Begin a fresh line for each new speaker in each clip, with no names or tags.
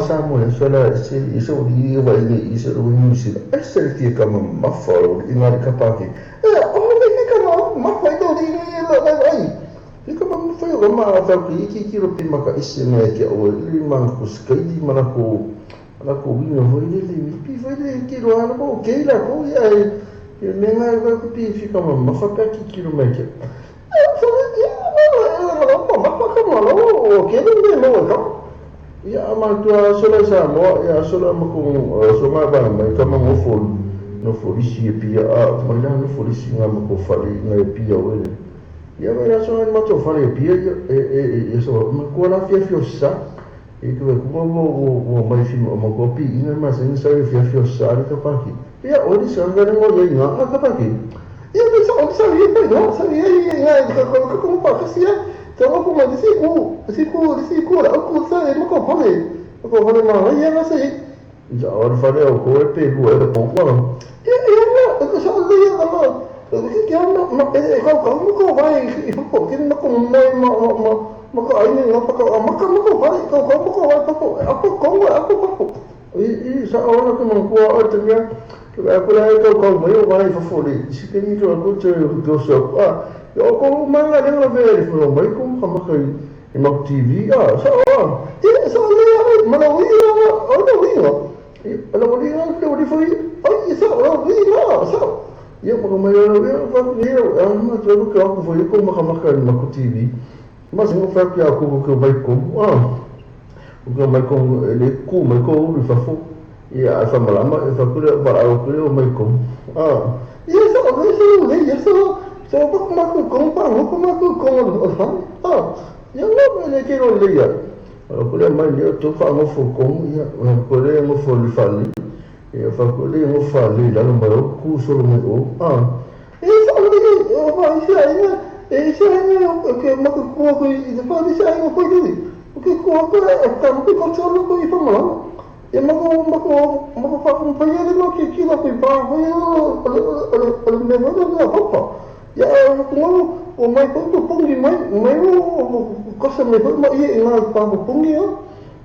Samoa sola se iso di vai ni iso ro ni si e se ti kama mafalo in la kapaki o le kama mafai do di la vai e kama mafai o ma ta ki ro pima ka isse me ke o li man ku skai di mana ko ala ko winga vai le pi vai le ki ro ana ko ke la ko ya e me nga ko pi fi kama mafa ki ro me ke o ke le no ya amatua sola Samoa ya sola mako songa ba mai kama ngofo no folisi e pia mai la no folisi nga mako fali nga pia wele ya mai la sola mato fali e pia e so mako na fia sa e ko mo mai fi mo ko pi ina ma sen sa fia sa ka pa ki ya o di sanga ngo ye nga ka pa ki ya di sa ye pa no sa ye nga ko pa ka sia Então, como eu disse, aku saya mako pale mana ya nasi. Jangan fale aku pegu ada pokok. Ya, aku sahaja ya Allah. Tapi kian kau vai, kau kini mako mai mako ini mako vai, kau vai aku. Seorang tu mengkuat artinya aku lagi kau mai vai fafoli. Sikini tu aku cakap gosok. Ya ko manga de la vele fo mai ko kama kai imo TV sa sa le mana wi ala wi ko di foi sa ya ko mai ya fa ni ma to ko ko foi ko kama kai imo TV mas no fa que ko vai ko mai ko le ku mai ko ri fa fo ya fa malama fa ko para ko mai ko ya sa so aku yang mana kira lihat kalau mai dia tu fa mo fo kom ya kalau mo fo li fali ya fa ko le mo fali la no ku so mo so ni ba sia ke mo ko i fa di sia mo ko di ko ta mo ko so ko i fa mo ya mo fa ko pa ya mo ki la ko pa ya me mo da ya aku o mai ko tu pungi mai ko sa me ma ia ina pa pungi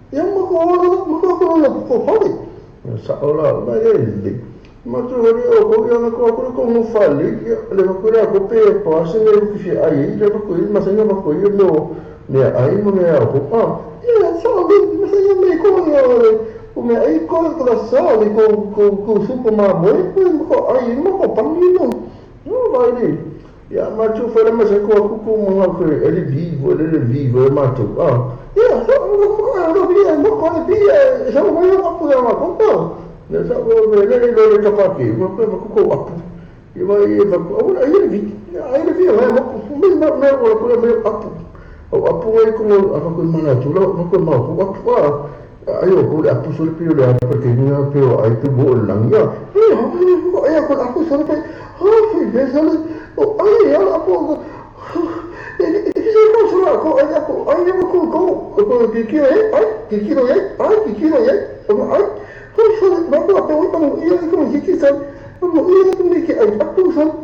ya mo ko fali sa ola mai ele ma tu ri o ko ya ko mo fali ya le ko ra ko pe pa se ne ku fi ai le ko ma se ne ko yo no ne ai mo ne ko ya sa me se ne me ko ya o me ai ko la sa le ko su ko ma mo ko ai mo ko pangi no vai ya macho fora mas é com uma coisa ele vivo macho ya so não via não pode via já não vai apoiar uma conta né só ele capaz aqui uma coisa com apo e vai agora ele via vai não coisa meio apo aí como a coisa mana tu não coisa mal apo ayo ko apo solo pio le porque não pio aí tu bolang ya aí aku solo pe fui ver ai aku isso não será ko ai aku ko kikiro ai ko so não ko apo então ia como kikisa não ia como que ai apo so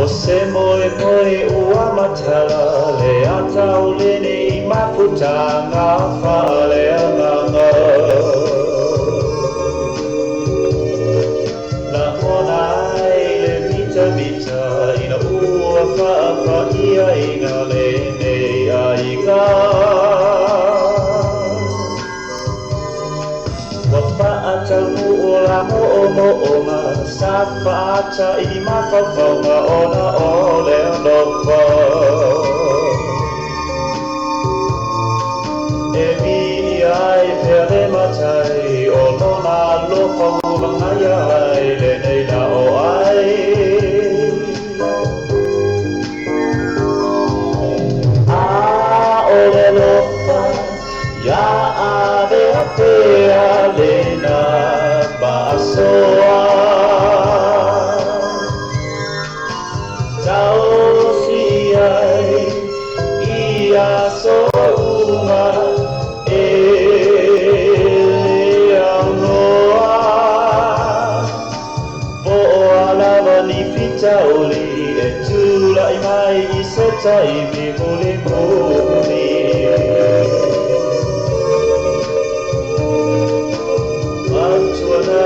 Se moe moe ua matala le ata o lene I maputanga whale anganga. Na hona ai le mita mita ina ua whaapa ia ina lene aika. Wa whaata mu o la mo o ma sa whāta I mawhawhaunga ona o leo nopa. E mi ai pere matai o lona lopa mulangai ai le nei na o ai. A o le lopa ya ave a pea le na maasoa. So uma eleanoa po alava ni fitauli e tula I mai I se taimi muli muli atuana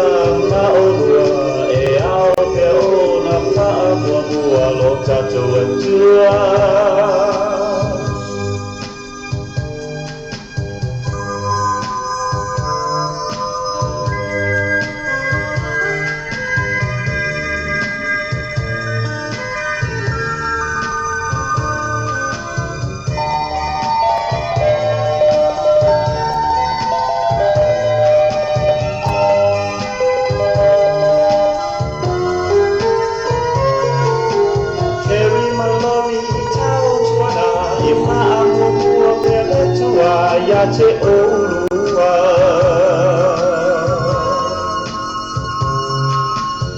maonua e ao ke ona whaamuamua lo tatou e tua. Ya te olua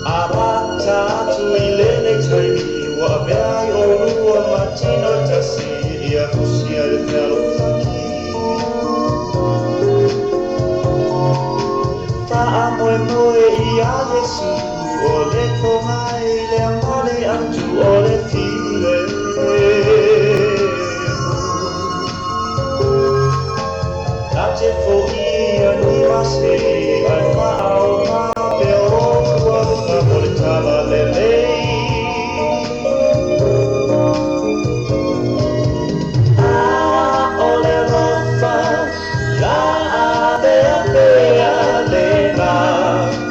Amata tu I lene taimi Wa mea I olua matino tasi Ia kusia le pelo faki Taa moe moe I a Yesu O le kongai le amale atu o le file Te foia ni mase ai ma'au ma pe oua ka mole tala lelei A o le rofa la ave a pea lena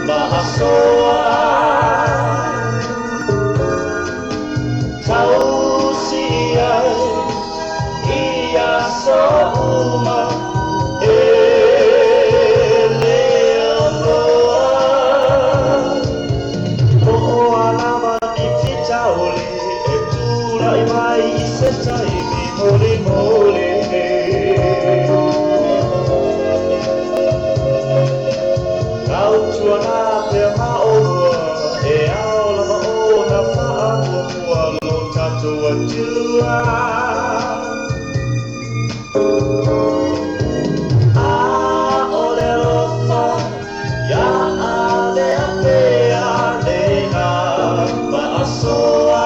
ma'asoa Tausi ai ia so uma Mole mole Kau tuana pe maoa E ao lama o na whaamua lo tatou atua A o le rofa Ya ave a pea lena maasoa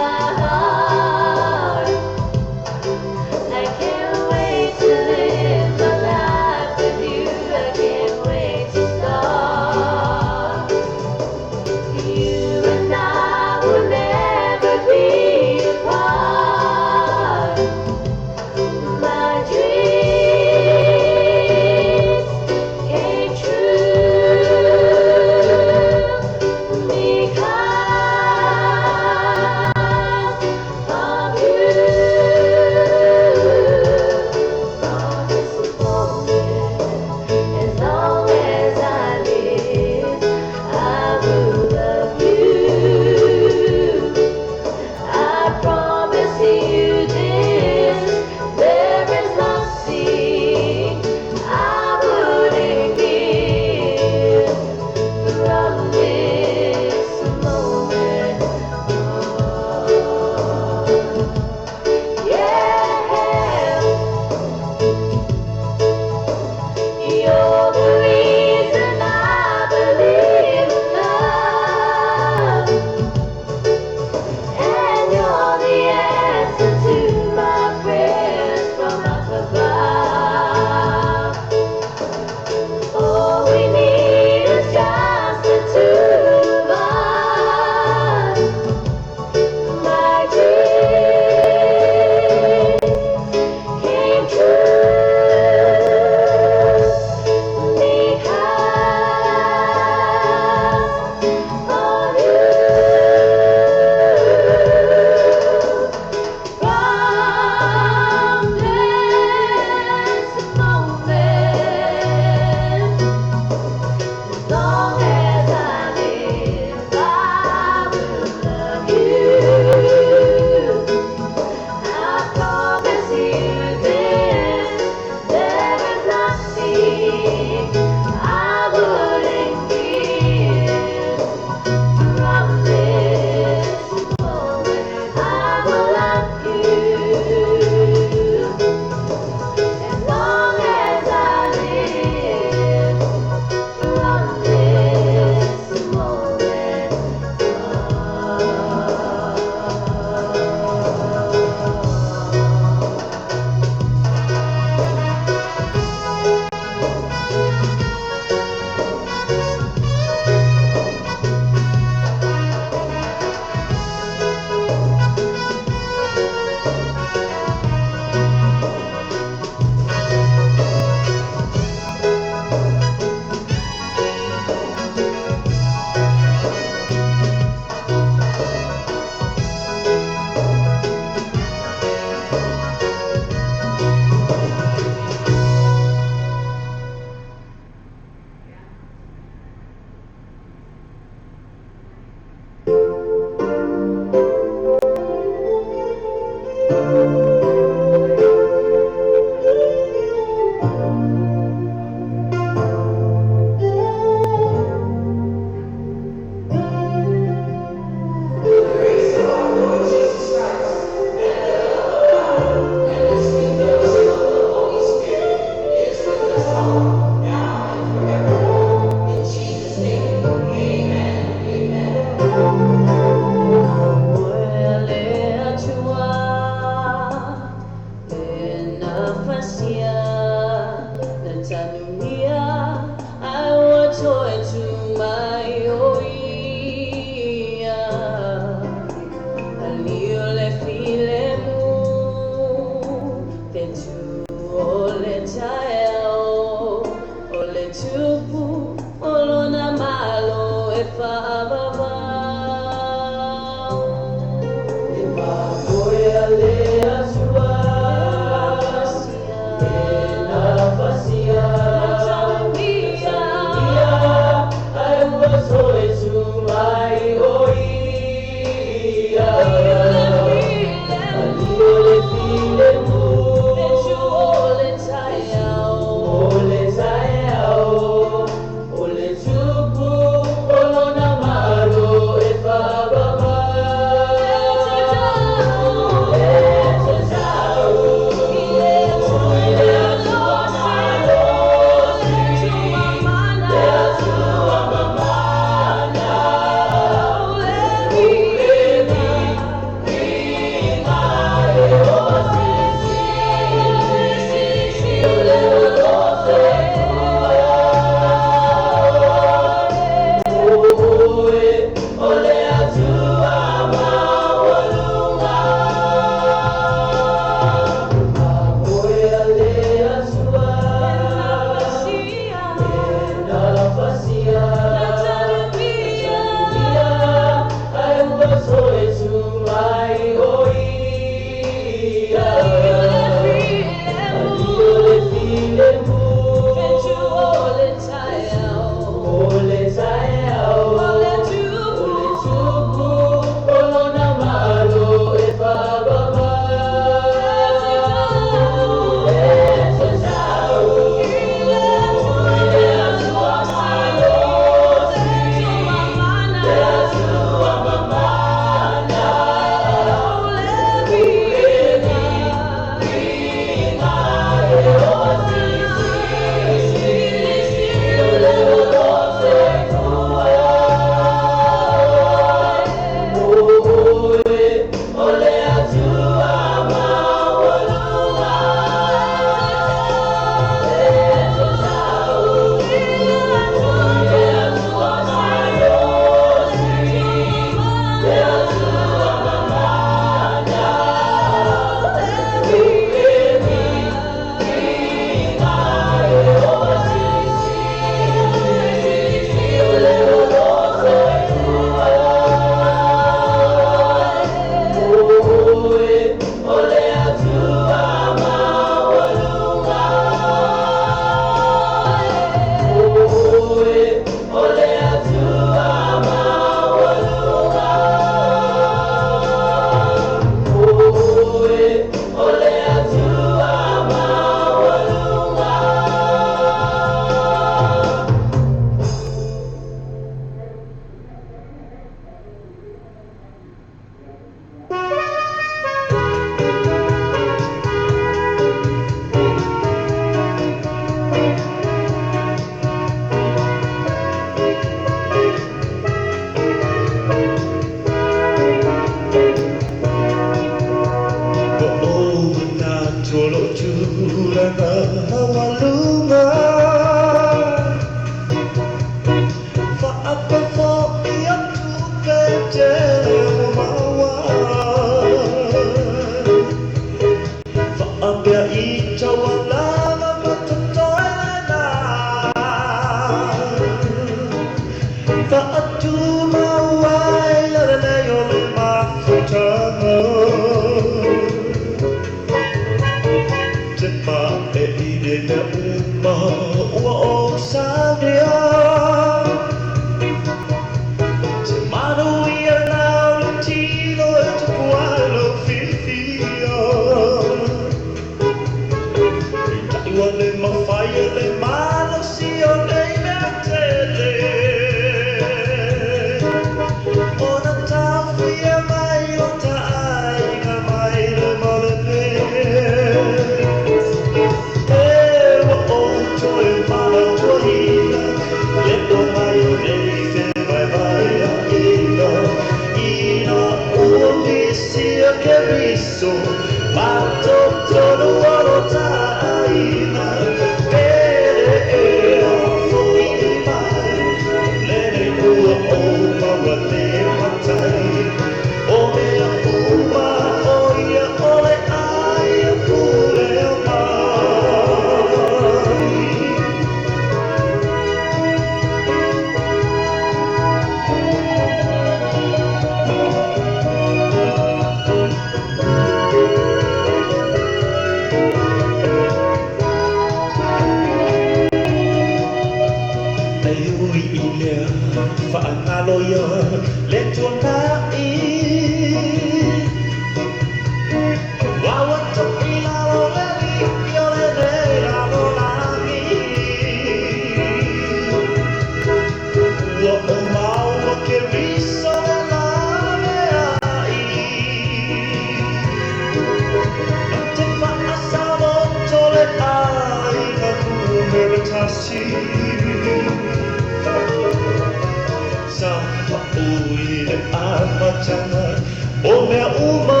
tanga o mea uma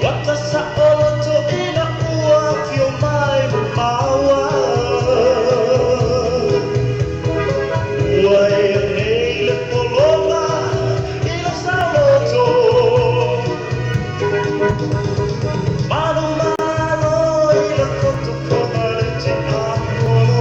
Wata sa oloto ina ua fio mai maua Ua e nei le poloma ina sa oloto Mano mano ina koto komare te amono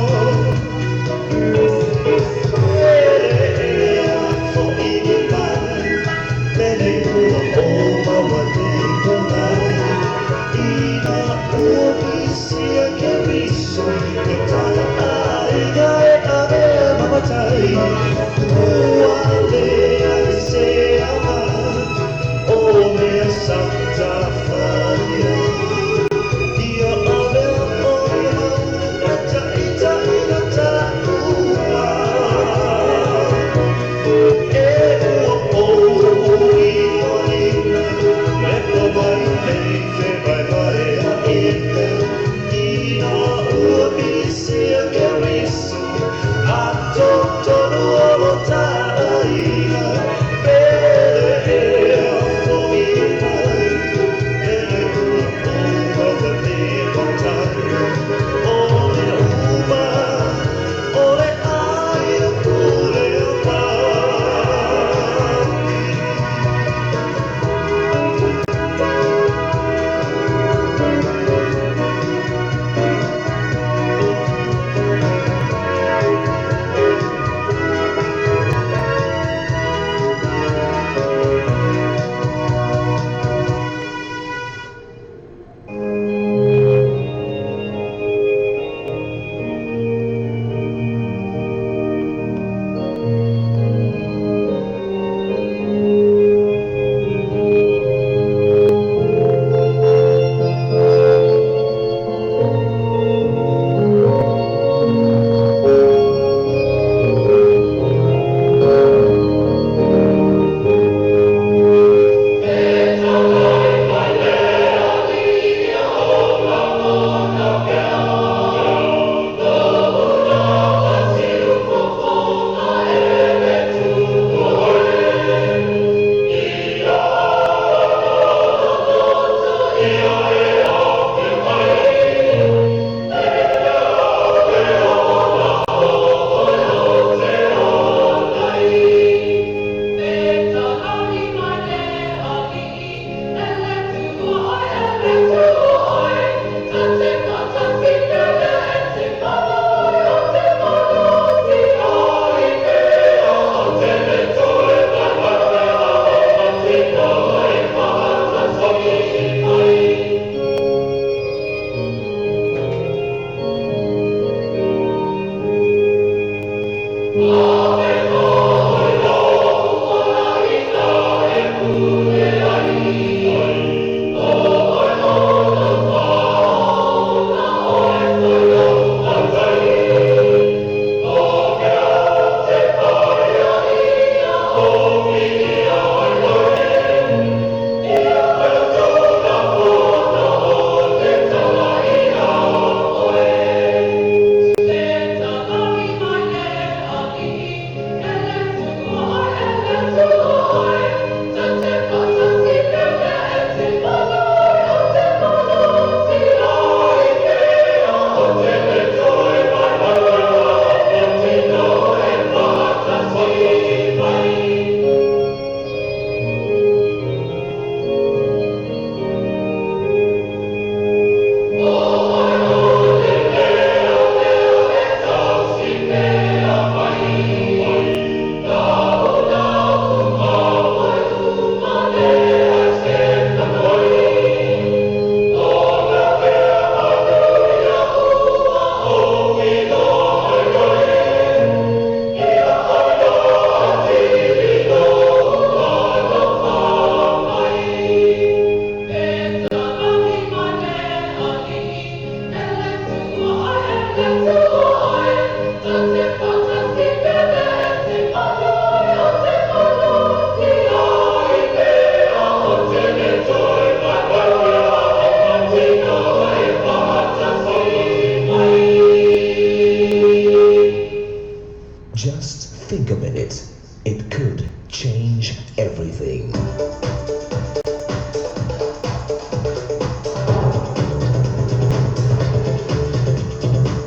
change everything.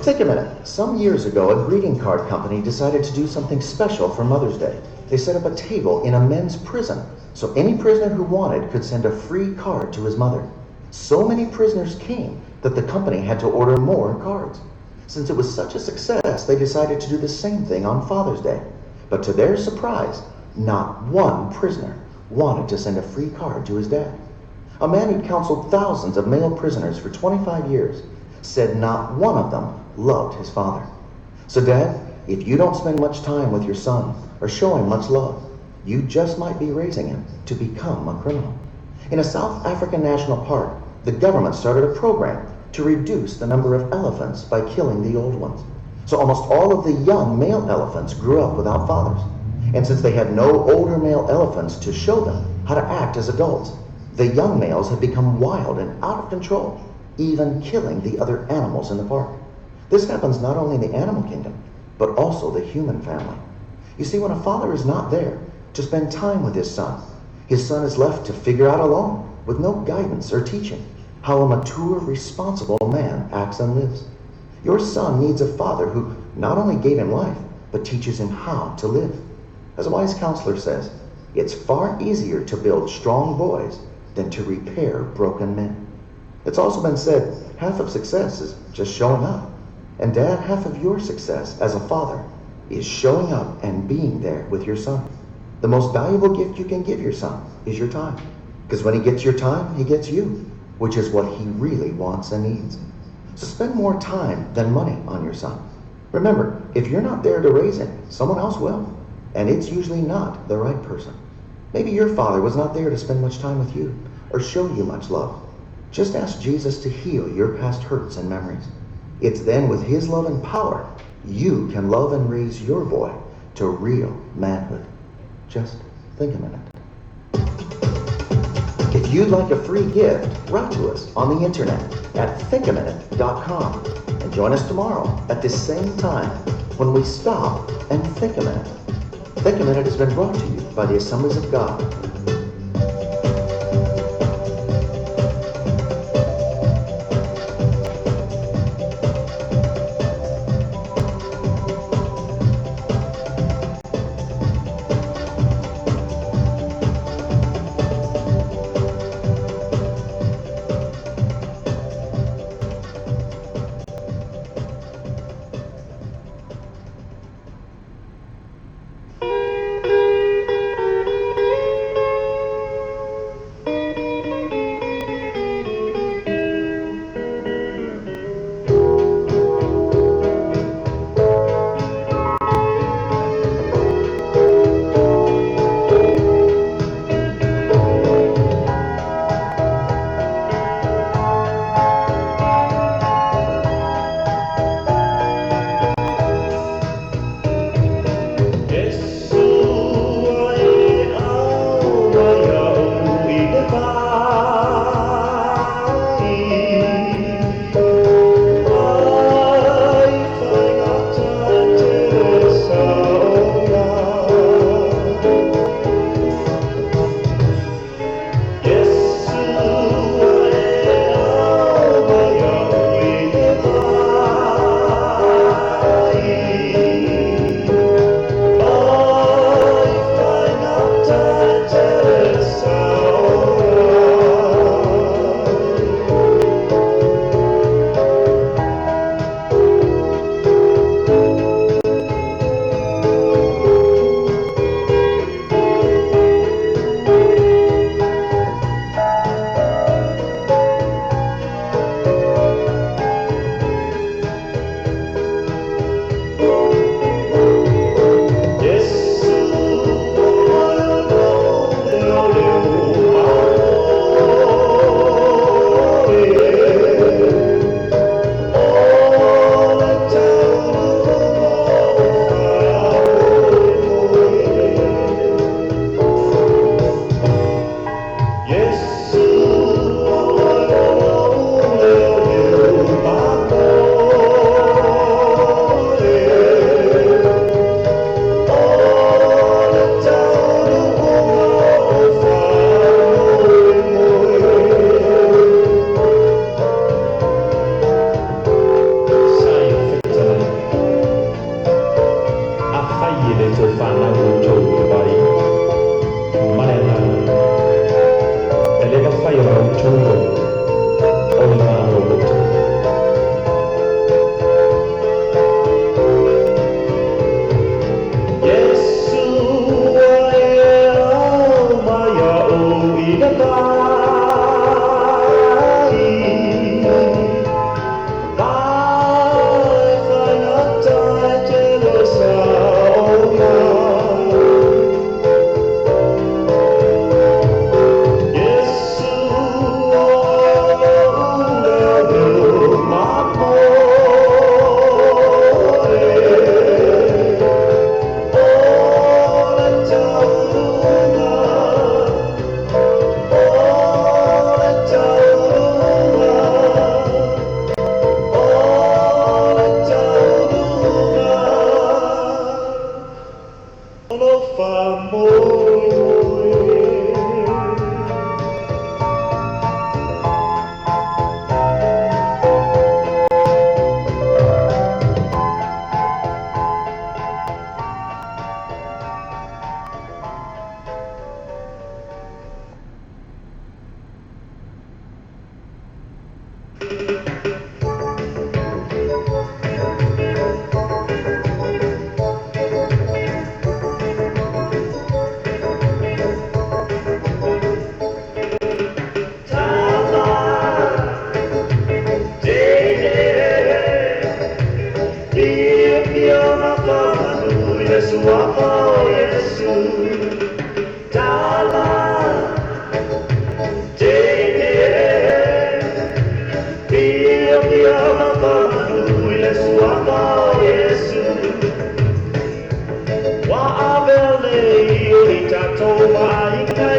Think a minute. Some years ago, a greeting card company decided to do something special for Mother's Day. They set up a table in a men's prison, so any prisoner who wanted could send a free card to his mother. So many prisoners came that the company had to order more cards. Since it was such a success, they decided to do the same thing on Father's Day. But to their surprise, not one prisoner wanted to send a free card to his dad. A man who'd counseled thousands of male prisoners for 25 years said not one of them loved his father. So Dad, if you don't spend much time with your son or show him much love, you just might be raising him to become a criminal. In a South African national park, the government started a program to reduce the number of elephants by killing the old ones. So almost all of the young male elephants grew up without fathers. And since they had no older male elephants to show them how to act as adults, the young males had become wild and out of control, even killing the other animals in the park. This happens not only in the animal kingdom, but also the human family. You see, when a father is not there to spend time with his son is left to figure out alone, with no guidance or teaching, how a mature, responsible man acts and lives. Your son needs a father who not only gave him life, but teaches him how to live. As a wise counselor says, it's far easier to build strong boys than to repair broken men. It's also been said, half of success is just showing up. And Dad, half of your success as a father is showing up and being there with your son. The most valuable gift you can give your son is your time. Because when he gets your time, he gets you, which is what he really wants and needs. So spend more time than money on your son. Remember, if you're not there to raise him, someone else will. And it's usually not the right person. Maybe your father was not there to spend much time with you or show you much love. Just ask Jesus to heal your past hurts and memories. It's then with his love and power, you can love and raise your boy to real manhood. Just think a minute. If you'd like a free gift, write to us on the internet at thinkaminute.com and join us tomorrow at this same time when we stop and think a minute. Think a Minute has been brought to you by the Assemblies of God.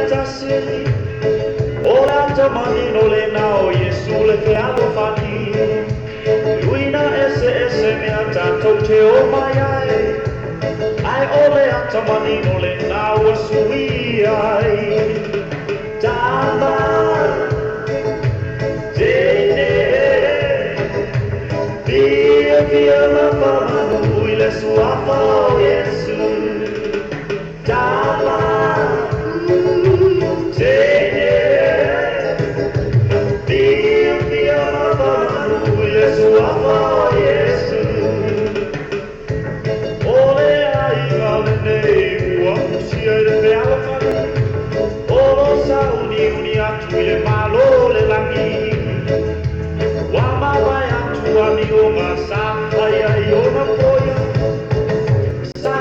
tasiri Ola tamanino le nao Yesu le te alo fani Luina ese me atato te o mai ai Ai ole atamanino le nao sui ai Tama Tene Via ma pamanu ile suafa o Yesu Tama Tene Via ma pamanu ile suafa o Yesu Ole ai galene ua kusia ile te alafani Olo sa uni atu ile malo le langi Wama vai atu ani o ma sa ai ai o na poia Sa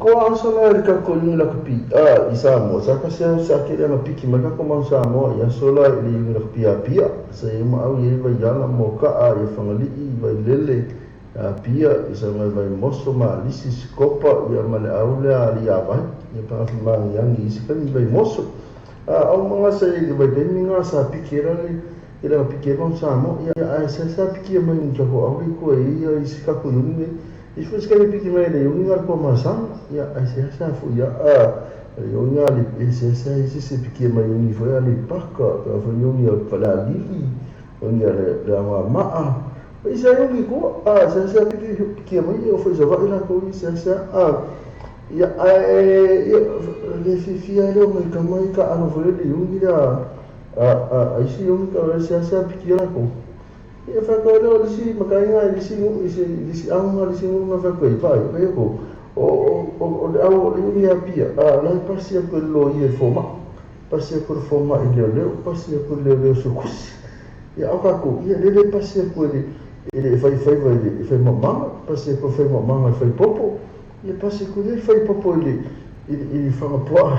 Ko ansala le ka ko ni la kapi I Samoa sa ka se sa ke le piki ma ka ko ma Samoa ya sola I ni la pia pia sa e ma au ye va ya la mo ka a ye fangali I va lele pia I sa ma va moso ma lisi skopa ya ma le au le ali ya va ye pa fa ma yang I sa ni va moso au ma sa I va de minga sa piki ra le ila piki ma Samoa ya ai sa piki ma ni ka ko au ko I ska ko ni I fus ka piki mai le yunga ko masang ya ai sa fu ya yunga li sa si piki mai yungi fo ya li paka ka fo yungi pa la lili yunga le ma ma ai sa yungi ko sa piki mai yo fo sa va ila ko sa ya ai le fi ya le mai ka mai ka anu fo le yungi da ai si yungi ka sa piki la ko ia whakaureo lisi makainga lisi aunga lisi ngunga whakoe pai pai ko o le au o le uni a pia lai pasi a koe lo I e foma pasi a koe foma I leo leo pasi a koe leo leo sukusi ia au kako ia lele pasi a koe le fai vai le fai mamanga pasi a koe fai mamanga fai popo ia pasi a koe le fai popo I whangapoa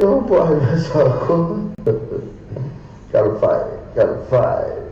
e whangapoa I wasa ko kalfai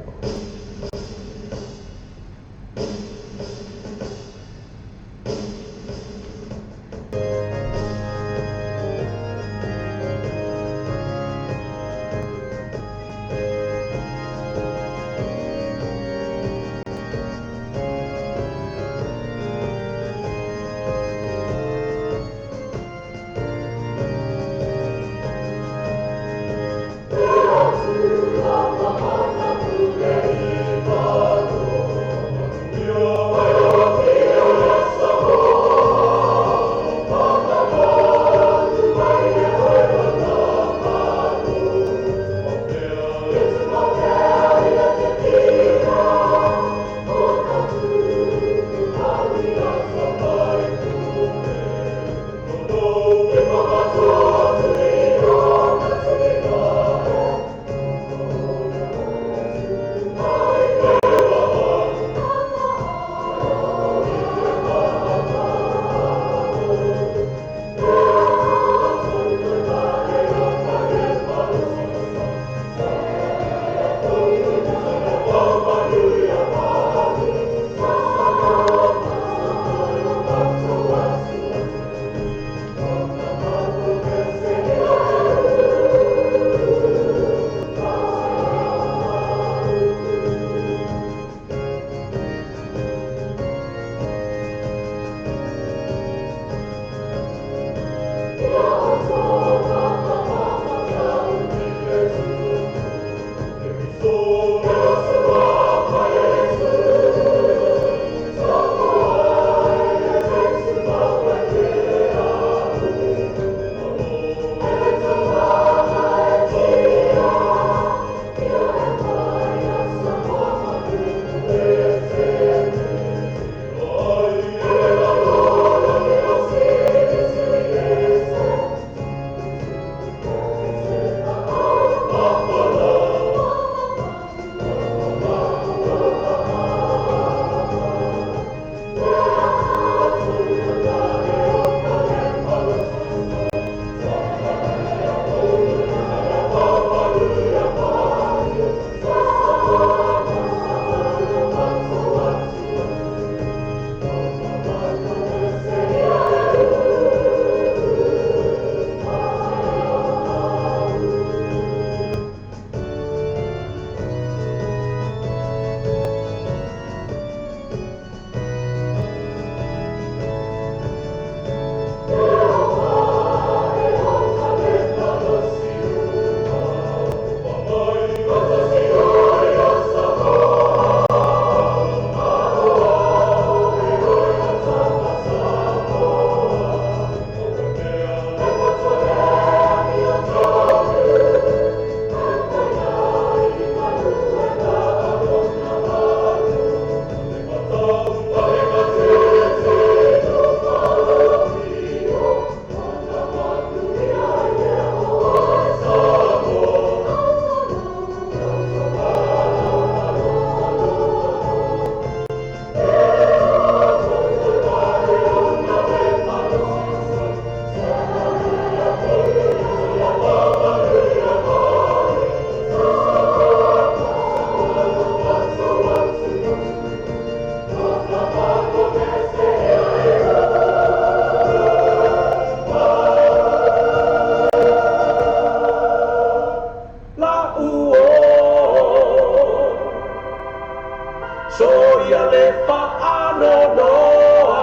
noa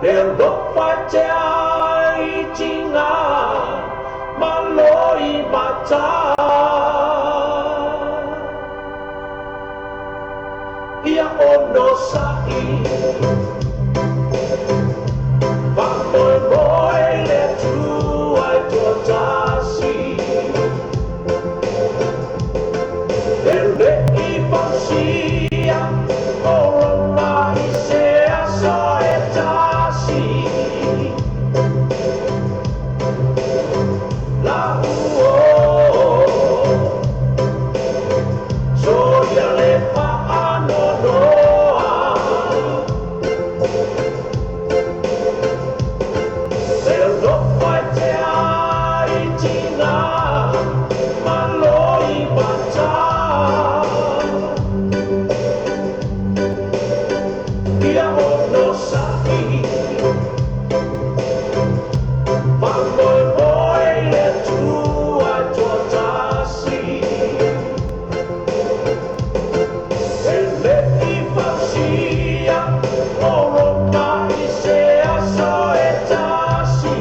le lofa te ai tinga maloi mata ia ono sai va moi moi le tu ai tua tasi ele i pasia orona i se aso e tasi la uo soia le pa ano noa se lo fai te ai tina maloi bata ia ono sai ma moi moi le tua tua tasi e le i pasia orona i se aso e tasi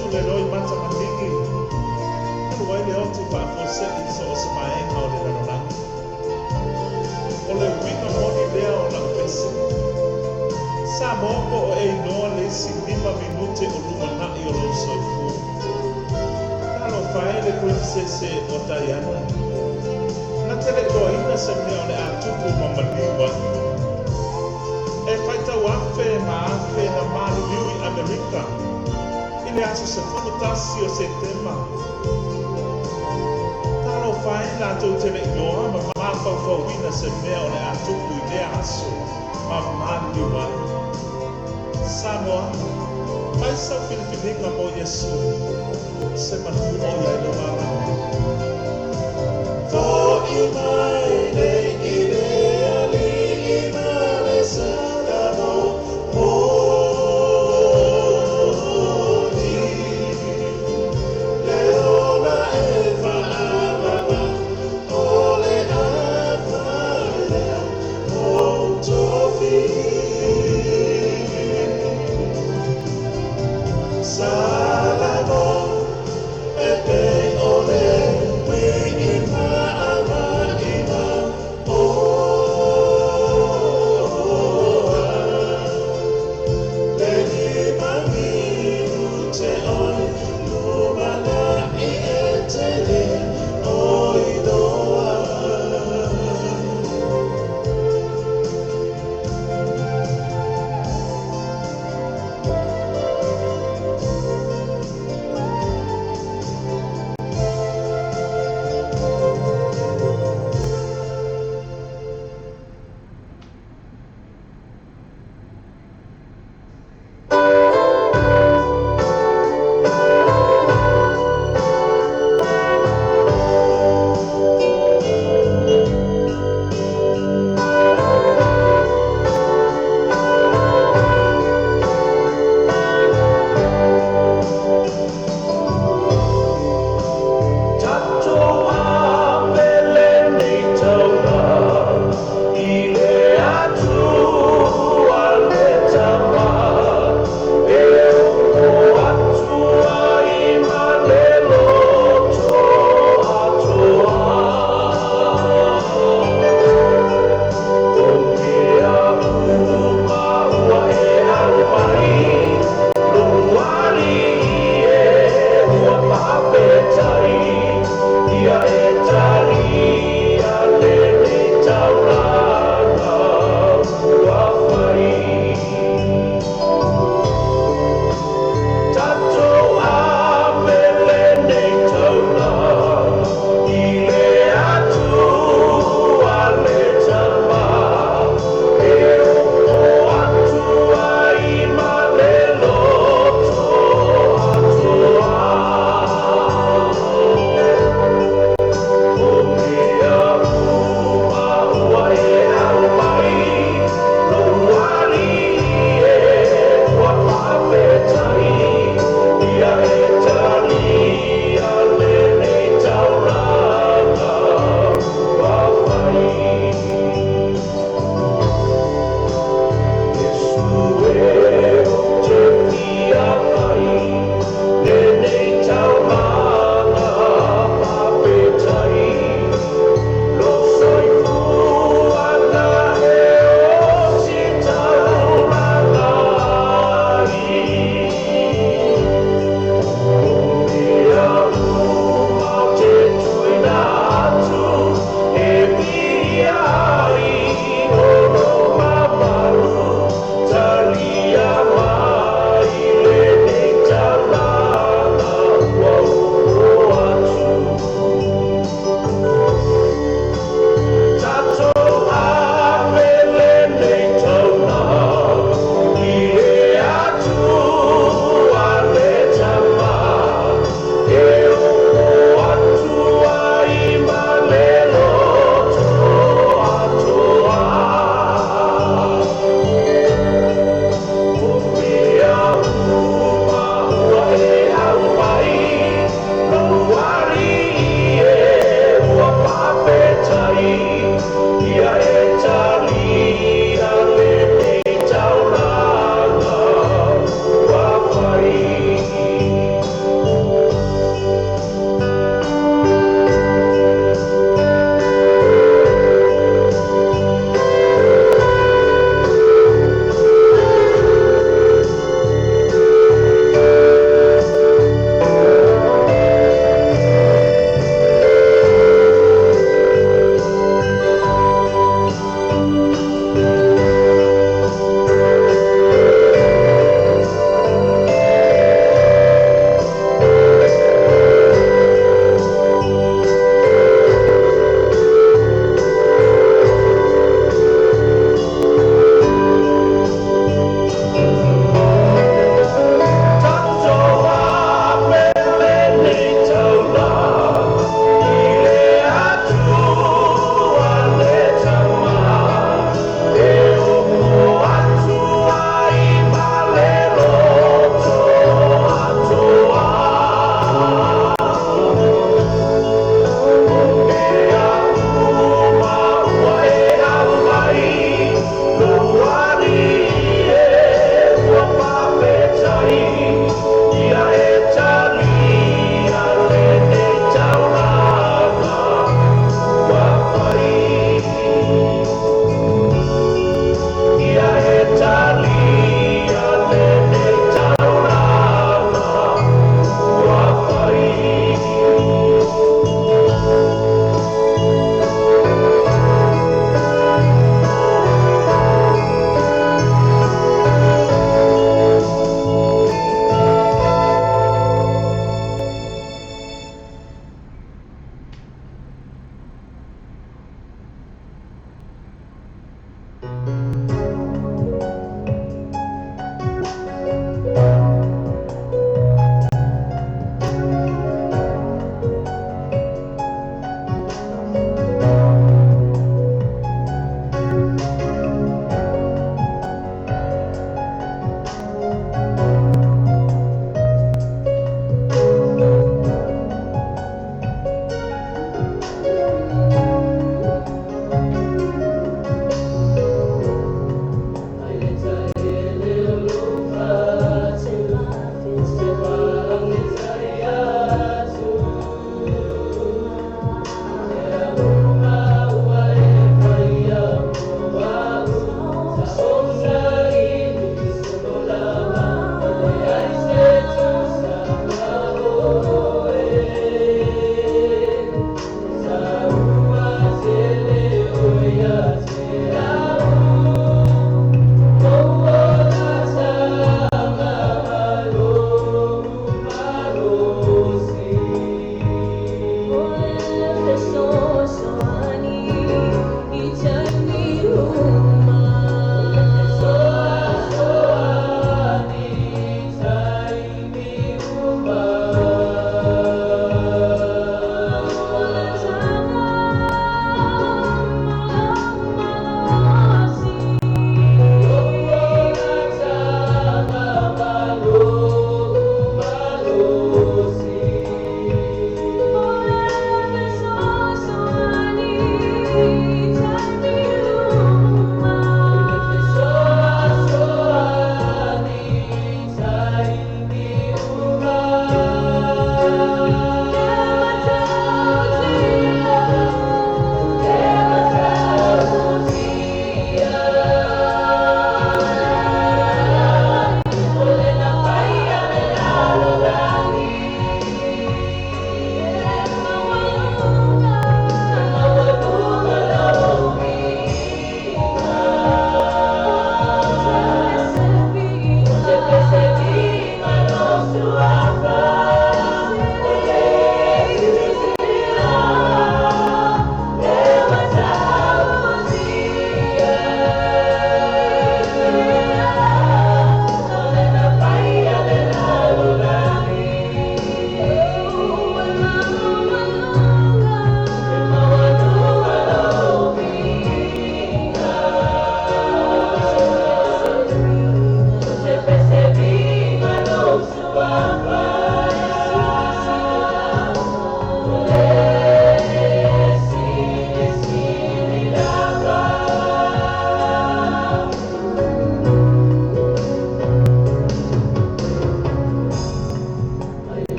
tu le roi mata matingi. Anu wai le otu pa foseli so o se maenga o le raronanga. O le winga moni lea o na upesi. Sa moko o e inoa le si 5 minute o luma na i o lo soifu. Talo fae le prinsese o Diana. Na tele loa ina se mea o le atupu mamaniwa. E faita wafe ma afe na malu liui Amerika. Ile aso se fono tasi o se tema. Talo fae la tau tele inoa ma mapa fawina se mea o le atupu i lea aso. Ma maniwa. Samoa, fai sa Filipininga mo Yesu. Se manu o ia no mama. For imai ne ine ali imale sadamo moni. Leona eva amama ole avalea o tofi. Salamo, Epe Ole, we in my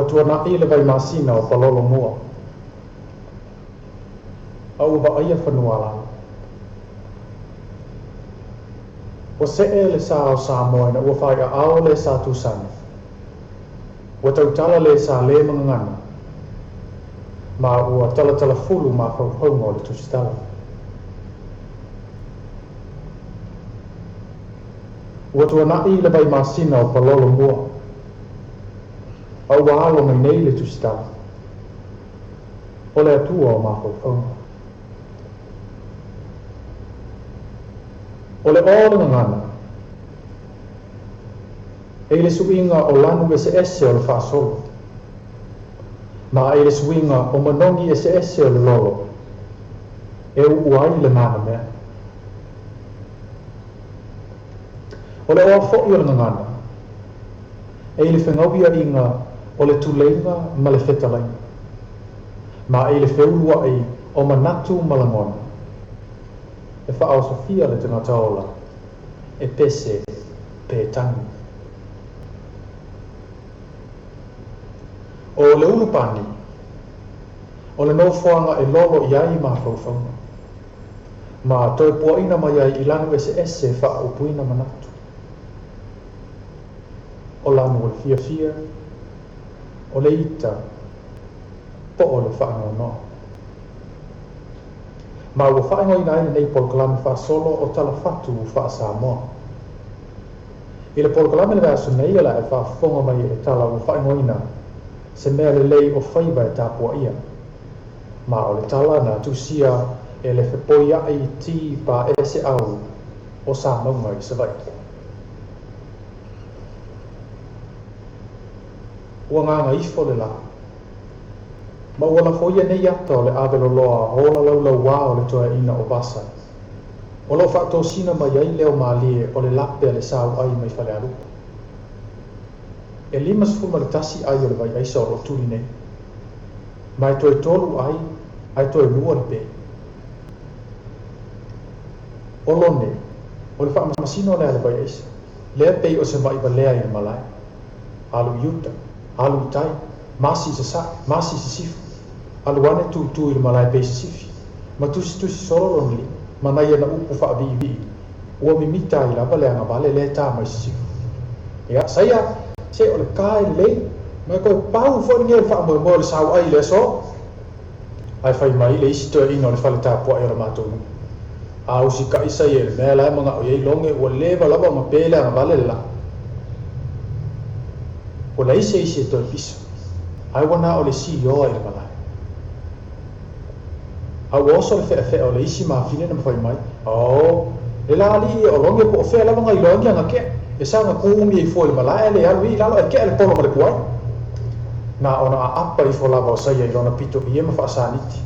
tua na i le vai masina o palolo mua. Au ba aia whanua la. Wa se e le sa o sa moina ua whai a ao le sa tu sana. Wa tau tala le sa le mangana. Ma ua tala fulu ma whauhongo le tusitala. Ua tua na i le vai masina o palolo mua. Au wa alo mai nei le tusitala. O le atua o ma whauhongo. O le o le ngana. E le suinga o lanu ese o le whaasolo. Ma e le suinga o manongi ese o le lolo. E uai le mana mea. O le oa fo'i o le ngana. E le whengawia inga o le tuleinga ma le whetalainga. Ma e le wheulua i o manatu malangona. E whaao Sofia le tangata ola. E pese pe tangi. O le ulupani. O le nofoanga e lolo iai ma whauwhaunga. Ma toi puaina mai ai i lanu ese wha upuina manatu. O lanu o le fia. O le ita. Po o le whaanga no. Ma ua whainga ina aina nei polkalame wha solo o tala whatu wha Samoa. I le polkalame le vasu nei ala e wha whonga mai e tala ua whainga ina se mea le lei o whaiba e tāpua ia. Ma o le tala na tusia e le whepoia i ti pa ese au o sa maunga i se vai. Ua nganga ifo le la. Ma ua la foia nei ata o le avelo loa hola lau wā o le toa ina o basa. O lau whakto sina mai ai leo maalie o le lape le sau ai mai whale arupa. E 5 le tasi ai o le vai aisa o lo turi nei. Mai toi tolu ai toi lua le pe. O lone, o le whaamasino lea le vai aisa. Lea pei o se mai ba lea i le malai. Alu iuta, alu itai, masi se sa, masi se sifu. Alu ane tu i le malai pei se sifi. Ma tusi solo lon li, ma nai ana upu wha vi. Ua mimita i lava lea ngavale lea tā mai se sifu. Ia, saya, se o le kai lei mai koe pau fo ni fa mo le sau ai le so ai fai mai le isi to ino le fale ta po ai le mato a usi ka isa ye me la manga o ye longe o le va lava ma pele na vale la o la isi to pis ai wana o le si yo ai le mala a woso le fe o le isi ma fine na fai mai o le la ali o longe po fe la manga i longe nga ke e sanga kumi i fo le malai le alu i lalo e ke le polo ma le kuai na ona apa i fo lava o saia i lona pito i ema whaasaniti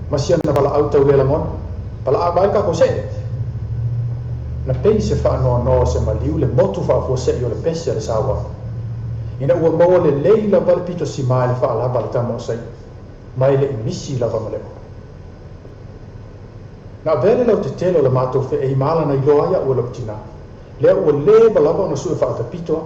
ma sia na pala au tau lela mona pala a mai ka ko se na pei se whaanoa no se maliu le motu whaafua se i o le pese le sawa ina ua maua le leila pala pito si mai le whaalava le tamo o sai mai le imisi lava ma leo na vele lau te telo le mato fe e imala na ilo aya ua lau tina lea ua leba lava ona sue whaatapitoa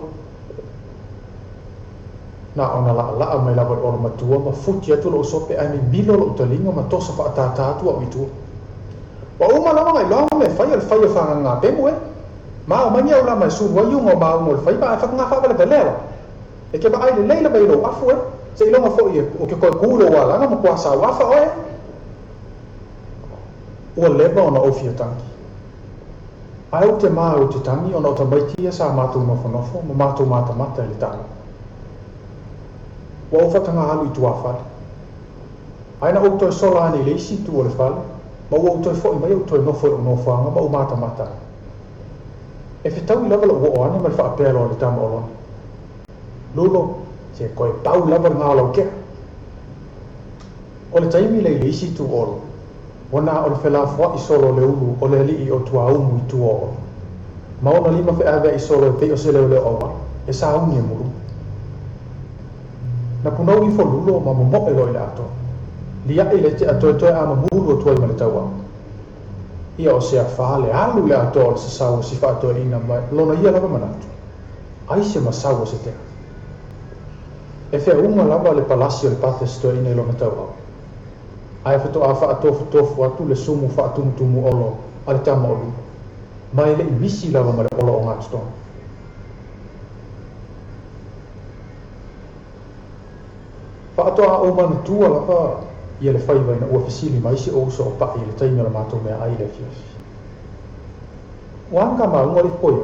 na ona la mai lava o matua ma futi atu lo sope ai mi bilo lo talinga ma tosa whaatatatua o itua wa uma lava ngai lo me fai whanga pemu e ma o mania ula mai suru ai unga ma unga fai ba whanga wha vale lewa e ke ba ai le leila mai lo afu e se ilonga fo i o ke koe kulo wa langa ma kuasa wafa oe ua leba ona ofia tangi ai o te maa o te tangi ona o ta maitia sa mātou nofo ma mātou mata i le tala wa o whatanga alu i tua whale aina o toi sola ane le isi tu o le whale ma ua o toi fo i mai o toi nofo o nofoanga ma o mata e whetau i lava o ane ma le whaapelo o le tama o lona lulo se koe pau lava ngā lau kea o le taimi le isi tu olo wana o le whelafua i solo le ulu o le li o tua umu i tua olo ma ona lima wheawe i solo e pei o se leo le owa e sa uni e muru na punau i fo lulo ma mo e loi le ato lia i le te atoe ama muru o tua i ma le taua ia o se a whaale alu le ato o le se sau si whaatoe ina mai lona ia lava manatu ai se masau o se tea e fe unga lava le palasi o le pate sto ina ilo na tau au. Ai fato a wha tofu atu le sumu wha tumu olo a le tama olu. Mai le I visi lava ma le olo o ngā tutong. Wha ato a o mana tua lava ia le whaiwa ina ua fisili mai si o uso o pa I le taimi o le mātou mea ai le fiasi. Wanga ma unga le poi.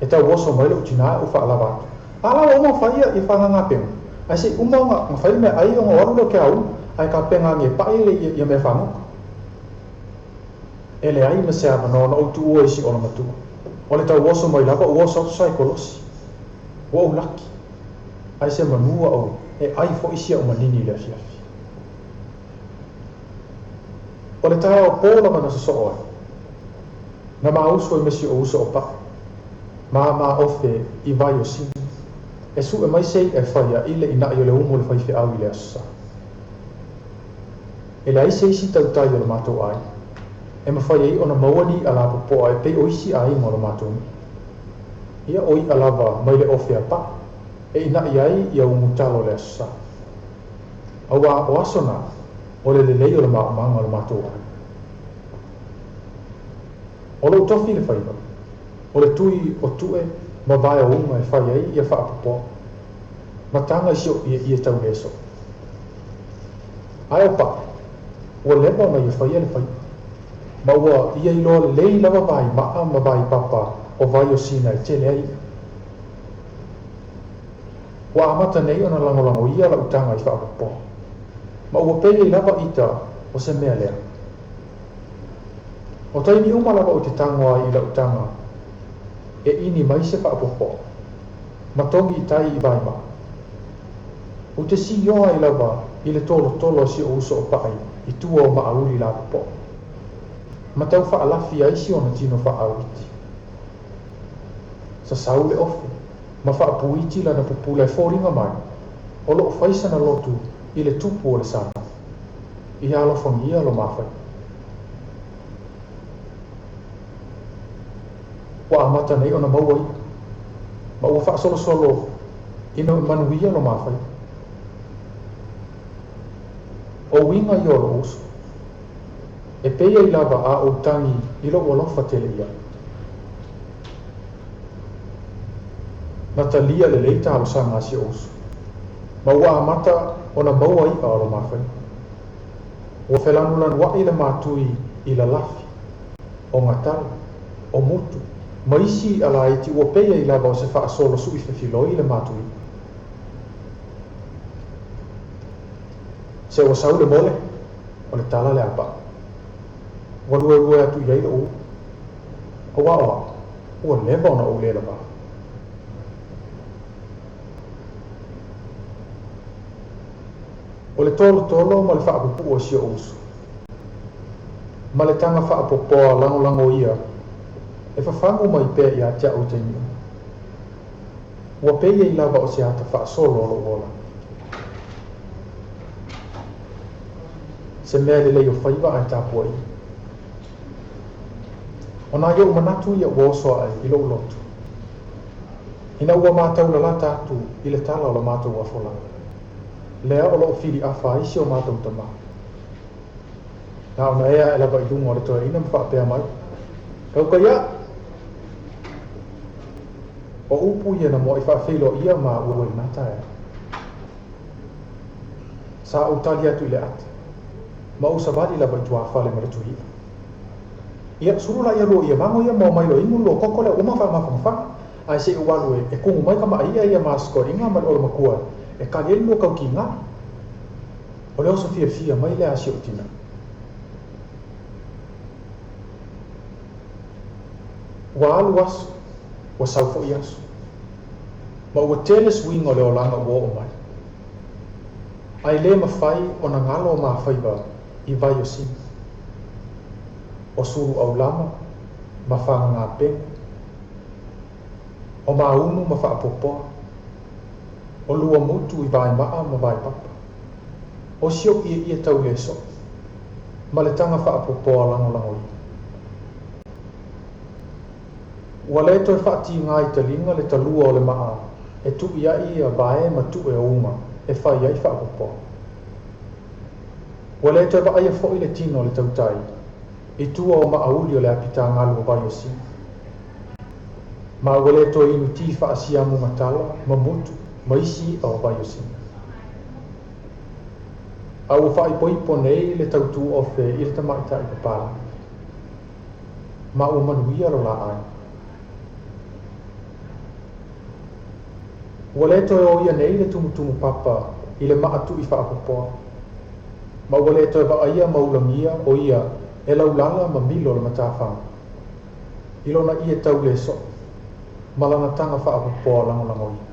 E tau woso mai le utina u wha alava atu. Ala o ma whaia I whanga ngā penga. Ai se umaunga ngā whaile mea ai o ngā waru ke au. Ai ka penga nge pai le ia me whangoka. E le ai me se ama no o tu ua isi o na matua. O le tau woso mai lava ua so sai kolosi. Ua u laki. Ai se manua o e ai fo isia o manini le afiafi. O le tae o pōla mana so oi. Na maa uso I mesi o uso o pa. Maa ofe I vai o sini. E su e mai sei e whaia I le ina I o le umo le whaife au I le asa. E la isi isi tau tai o le mātou ai. E ma whaia I o na mauani a la popoa e pei o isi ai mo le mātou ni. Ia oi alava mai le ofe a pa. E ina I ai I au ngutalo le asa. Awa o asona o le lei o le maumanga o le mātou ai. O le utofi le whaiva. O le tui o tue ma vai o unga e whaia I ia wha popoa. Ma tanga isio I tau leso. Ai o pa. Ua leba mai e whaia le whai. Ma ua ia I loa lei lava vai maa ma vai papa o vai o sina I tele ai. Ua amata nei ona langolango ia la utanga I whaapopo. Ma ua pele I lava ita o se mea lea. O taimi uma lava o te tangoa I la utanga e ini mai se whaapopo. Ma tongi I tai I vai maa. O te si yoa I lava I le tolo si o uso o pai I tua o maauri la popo. Ma tau wha alafi ai si ona tino wha auriti. Sa saule ofe, ma wha apuiti la na pupula e fōringa mai, o loo whaisa na lotu I le tupu o le sana. I alo whangia lo mawhai. Wa amata nei ona mauai, ma ua wha solo ino manuia lo mawhai. O winga I olo uso. E peia I lava a o tangi I lo olofa tele ia. Na talia le leita alo sanga si uso. Ma ua amata o na maua I alo mawhai. Ua whelanulan wa I le mātui I la lafi. O ngatala, o mutu. Ma isi ala iti ua peia I lava o se wha solo sui whiwhiloi le mātui. Se ua saule mole, o le tala le apa. Ua atu iai le u. Oa, ua leva ona u le lava. O le tolo ma le whaapupu o sia usu. Ma le tanga whaapopoa lango ia. E whawhangu mai pēr I a tia o te niu. Ua peia I lava o se ata whaasolo o lo ola. Se mea le lei o whaiva ai tāpua I. O nā iau manatu ia ua osoa ai I lo lotu. Ina ua mātau la la tātu I le tala o la mātou a whola. Lea o lo whiri awha isi o mātou tama. Nā ona ea e lava I dunga o le toa ina mwhaapea mai. Kau ka ia. O upu ia na mo I whaafeilo ia ma ua I nata ea. Sa utali atu I le ate. Ma usabadi lava I tua whale ma le tuhi. Ia surula ia lo ia mango ia mo mai lo ingu lo koko le uma wha. Ai se uwalu e kungu mai kama ia masko inga ma o le makua. E kageli lo kau ki ngā. O leo sa fia mai le asi o tina. Wa alu asu, wa saufo I asu. Ma ua tele swing o leo langa ua o mai. Ai le mawhai o na ngalo o mawhaiva I vai o sini. O suru au lama, ma whanga ngā penga. O maunu ma whaapopoa. O lua mutu I vai maa ma vai papa. O sio ia tau le so. Ma le tanga whaapopoa lango I. Ua le toi whaati ngā I talinga le talua o le maa e tu ia ia vae ma tu e uma e whai ai whakapopo. Wa le te wa aia fo i le tino le tautai, i tua o maauli o le apita ngalu o vai o si. Ma wa le to inu ti wha asia mu matala, ma mutu, ma isi o vai o si. Au whai poipo nei le tautu o fe i le tamaita i papala. Ma o manuia lo la ai. Wa le to o ia nei le tumutumu papa i le maatu i whaapopoa. Ma wa le to wa aia maulangia o ia e laulanga ma milo le matawhanga. Ilona i e tau le so, malana tanga whaapopoa langolango ia.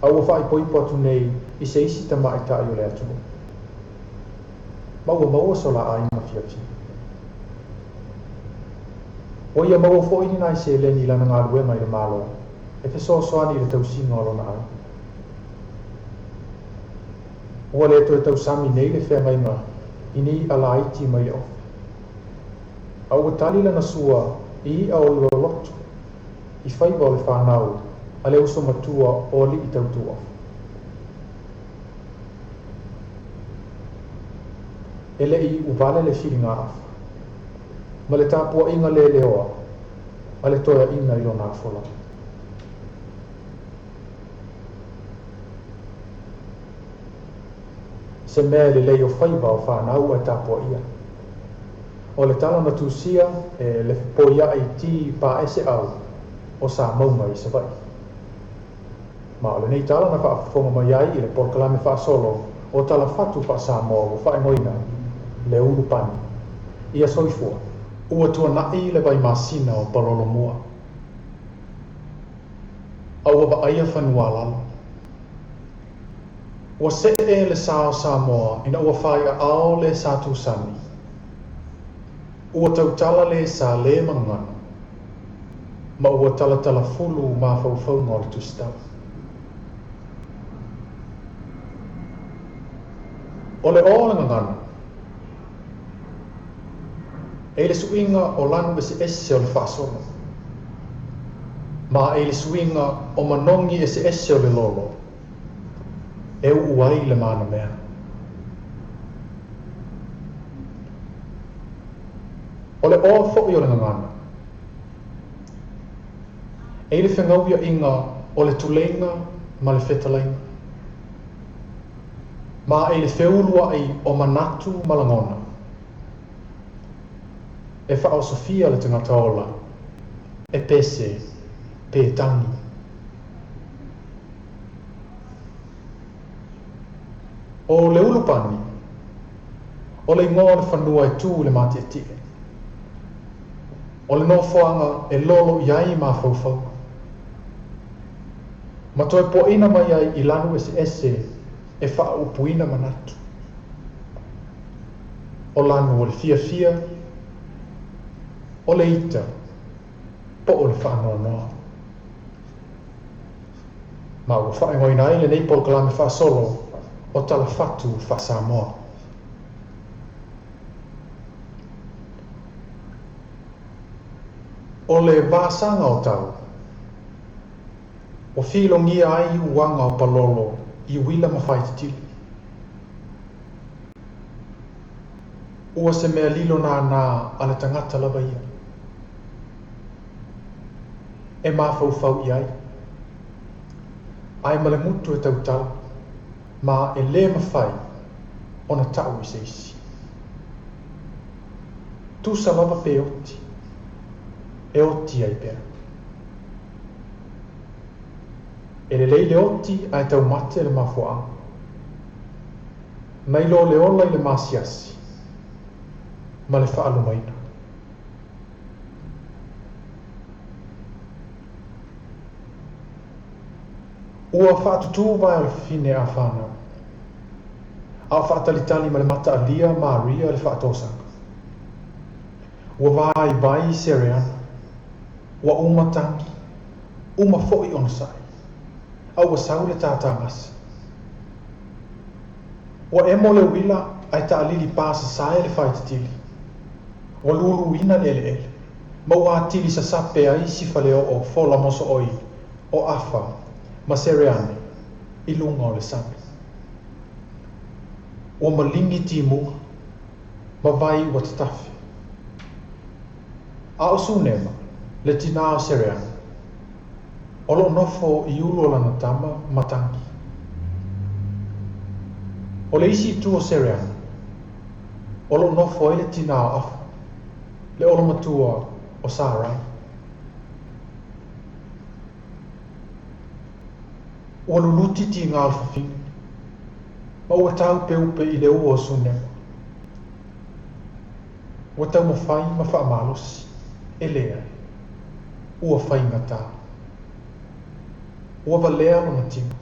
Au o whai poipo atu nei i se isi tamaita i o le atu. Maua maua so la ai ma fiafi. O ia maua fo ini nai se leni lana ngā ruenga i le malo. E fe so soani le tau singa o lona ai. Ua le to e tau sami nei le whea ngainga i ni ala aiti mai le ofi. Au o tali lana sua i a o i o lotu i whaiva o le whanau a le uso matua o li i tautu ofi. E le i uvale le whiringa afa. Ma le tāpua inga le leoa a le toia ina i lona afola. Se mea le lei o whaiva o whanau a tāpua ia. O le tala na tūsia e le poia i ti pa ese au o sa mauma i se vai. Ma o le nei tala na whaafonga mai ai i le porkalame whaasolo o tala fatu wha sa moa o whaingoina le ulu pani. Ia soifua, ua tua nai le vai masina o palolo mua. Aua ba aia whanua lalo. Ua se e le sao Samoa ina ua whai a ao le sa tūsani. Ua tautala le sa le mangana. Ma ua tala fulu ma fau ngā le tūstau. O le o ngana. E le suinga o lanu ese ese o le whaasolo. Ma e le suinga o manongi ese ese o le lolo. E uai le mana mea. O le o fo'i o le ngana. E le whengauia inga o le tulenga ma le whetalainga. Ma e le wheulua ai o manatu malangona. E whao Sofia le tangata ola. E pese, pe tangi. O le ulupani, o le ingoa le whanua e tū le mati e tige. O le nofoanga e lolo iai ma faufau. Ma toi po ina mai ai i lanu ese e wha upuina manatu. O lanu o le fia, o le ita, po o le whaanoa noa. Ma ua whaingoina ai le nei polkalame wha solo o tala fatu wha Samoa. O le vāsanga o tau, o whilongia ai uanga o palolo i wila mawhaititili. Ua se mea lilo nā ale tangata lava ia. E mawhau i ai. Ai male mutu e tautala, ma e le mawhai o na tau i se isi. Tu sa lava pe oti, e oti ai pera. E le leile oti ai tau mate le mafuanga. Mai lo le ola i le masiasi, ma le whaalu maina. Ua whaatutu vai al fine a whanau. A whaatalitali ma le mata a Lia Maria le whaatosanga. Ua vai bai Seriana. Ua uma tangi. Uma fo'i on sai. A ua sau le tātangasi. Ua emo le wila ai ta alili pāsa sae le whaititili. Ua lulu ina le ele. Ma ua atili sa sape ai sifa leo o fola moso oi o afa ma sereane I lunga o le sami. O malingi timu ma vai ua tatafi. A o sunema le tina o sereane. O lo nofo I ulu o lana tama matangi. O le isi tu o sereane. O lo nofo ele tina o afa. Le olo matua o sarai. O luluti ti ngā alfafini. Ma ua tau pe upe I le ua o sunema. Ua tau mawhai ma wha amalosi. E lea. Ua whai ngata. Ua valea lo matima.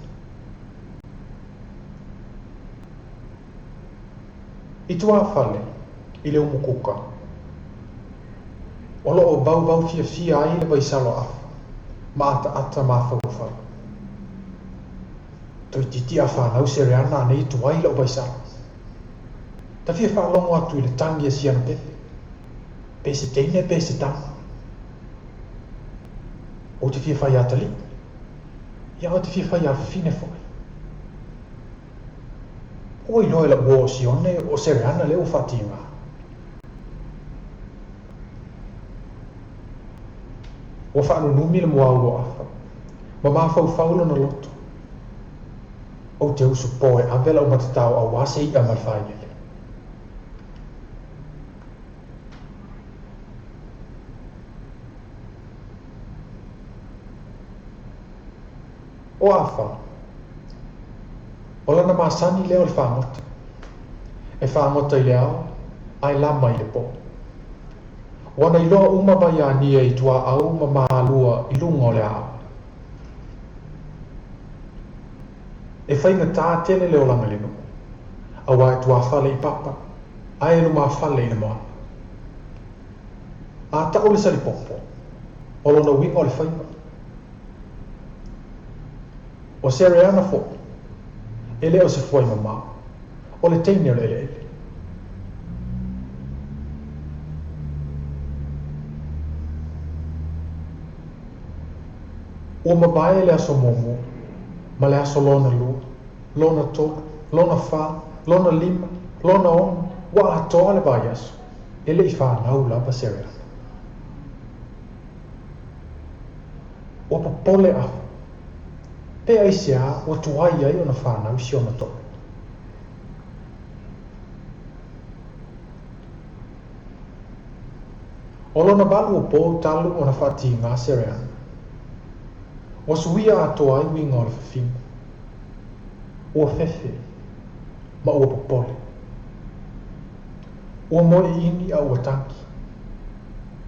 I tua whale I le umukuka. O lo o bau fia fia ai le waisalo afa. Ma ata ma whauwhai. Toi titi a whanau sereana nei tuai lau waisalo. Ta fia whaalongo atu I le tangi a siana pepe. Pese teine pese tama. O te fia whai atali. Ia o te fia whai a fine fwai. O I loe la ua o sione o sereana leo whatinga. O whaanu numi le mua uro afa. Ma maa whau na loto. O te usu poe a vela o matatau a wase I amal whainele. O afa. O lana masani leo le whaangota. E whaangota I le ao, ai lama I le po. Wana I loa uma mai a nia I tua au ma maa lua I lunga o le ao. E whainga tā tele leo langa lino. Awa e tua whale I papa, ai elu maa whale I le moana. A ta o le sari popo, o lona winga o le whainga. O sereana fo, e leo se fwai mama, o le teine o le ele. O mabae le aso momo, ma le aso lona lua, lona toka, lona wha, lona lima, lona ono, wa atoa le vai aso, e le I whanau lapa sereana. O popole afa, pe aise a o tuai ai o na whanau si o na toka. O lona balu o po talu o na whati ngā sereana. O suia atoa ai winga o le whawhinga. Ua fefe, ma ua popole. Ua moe ini a ua tanki.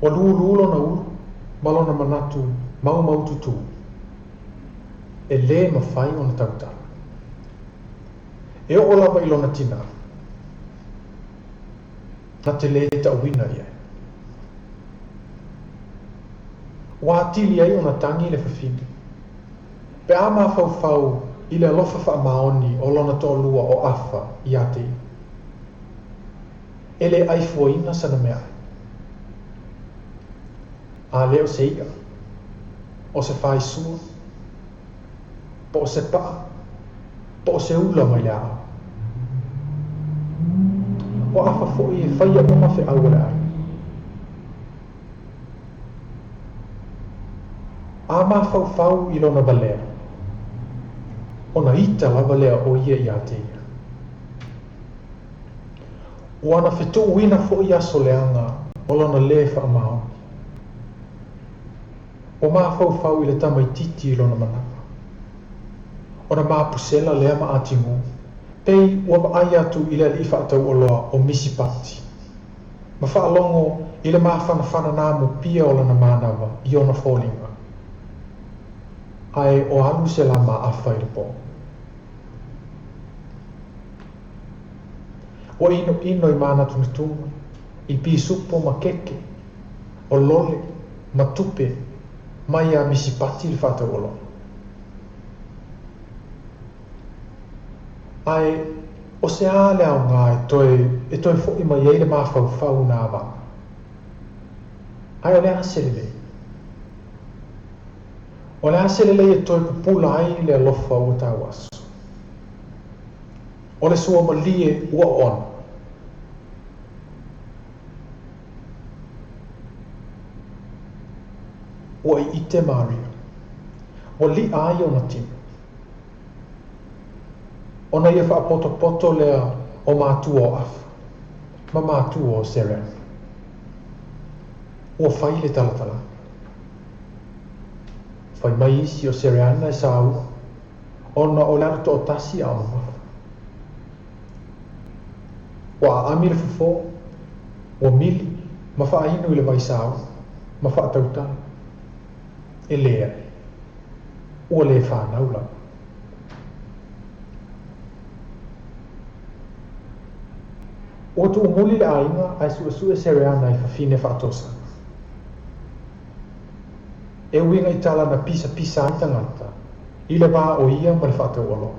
O lulu lona ulu, ma lona manatu, mau maututu. E le mawhai o na tautara. E o lava I lona tina. Na te le ta wina ia. Wa atili ai o na tangi le whawhinga. Pe ama whau I le alofa whaamaoni o lona toa lua o afa I ate. E le aifuaina sana mea. A leo se ia. O se whai sua. Po o se paa. Po o se ula mai le ao. O afa foi e whaia o mawhi au le ai. A ma whau I lona balea. O na ita lava lea o ia I ate ia. O ana whetu uina fo I aso leanga o lona le whaamao. O maa whau I le tamaititi I lona manapa. O na maa pusela lea ma atingu. Pei ua maai atu I le li whaatau o loa o misipati. Ma whaalongo I le maa whanawhana nā mo pia o lana mānawa I ona wholinga. Ai o alu se la ma awhai le po. O ino I mana tunatunga, I pi supo ma keke, o lole, ma tupe, mai a misipati le whata olo. Ai, o se ale au ngā e toi fo I mai eile ma whau nā wanga. Ai o le asele le. O le asele le e toi pupula ai le alofa ua tawaso. O le sua malie ua ona. Ua I ite Maria. Ua li ai o na tima. Ona ia whaapoto lea o mātua o afa. Ma mātua o Seren. Ua whai le talatala. Whai mai isi o Sereana e sāua. Ona o lana to o tasi a o mafa. Ua ami le fufo. Ua mili. Ma wha inu I le vai sāua. Ma wha tautana. E lea. Ua le whanau lau. O tu umuli le ainga ai su e Sereana I whawhine whaatosa. E winga I tala na pisa ai tangata. I le wā o ia ma le whaatau alo.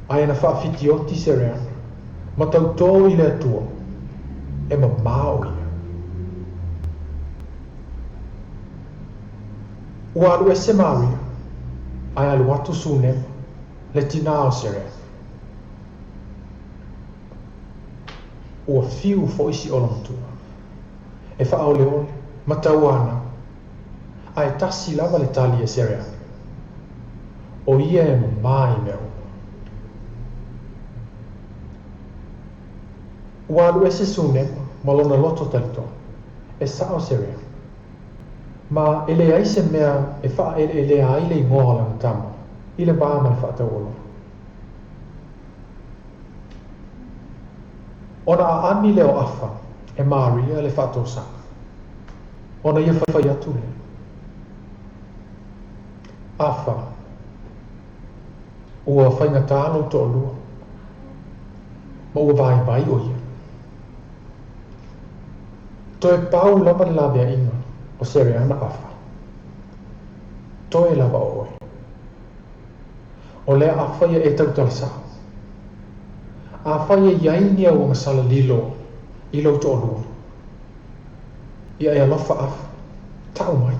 Ai na whaafitioti Sereana. Ma tau tō I le atua. E ma o ia. Ua alu e se Maria. Ai alu atu sunema. Le tina o Sereana. Ua fiu fo isi o lamtua. E wha ole ole, matau ana. Ai tasi lava le tali e Sereana. O ia e mai mea uma. Ua alu e se sunema, malona loto talito. E sa o Sereana. Ma ele ai se mea e wha ele ai le ingoa la tama. I le baa ma le wha tau olo. Ona a ani leo afa e Maria le whato sanga. Ona ia whawhai atu le. Afa. Ua whainga tālo to lua. Ma ua vai o ia. To e pau lama le labea inga o Sereana afa. To e lava o oe. O lea afa ia e tau talasao. A whaia iaini au ngasala lilo I lau to lua. Ia e alofa afa. Tau mai.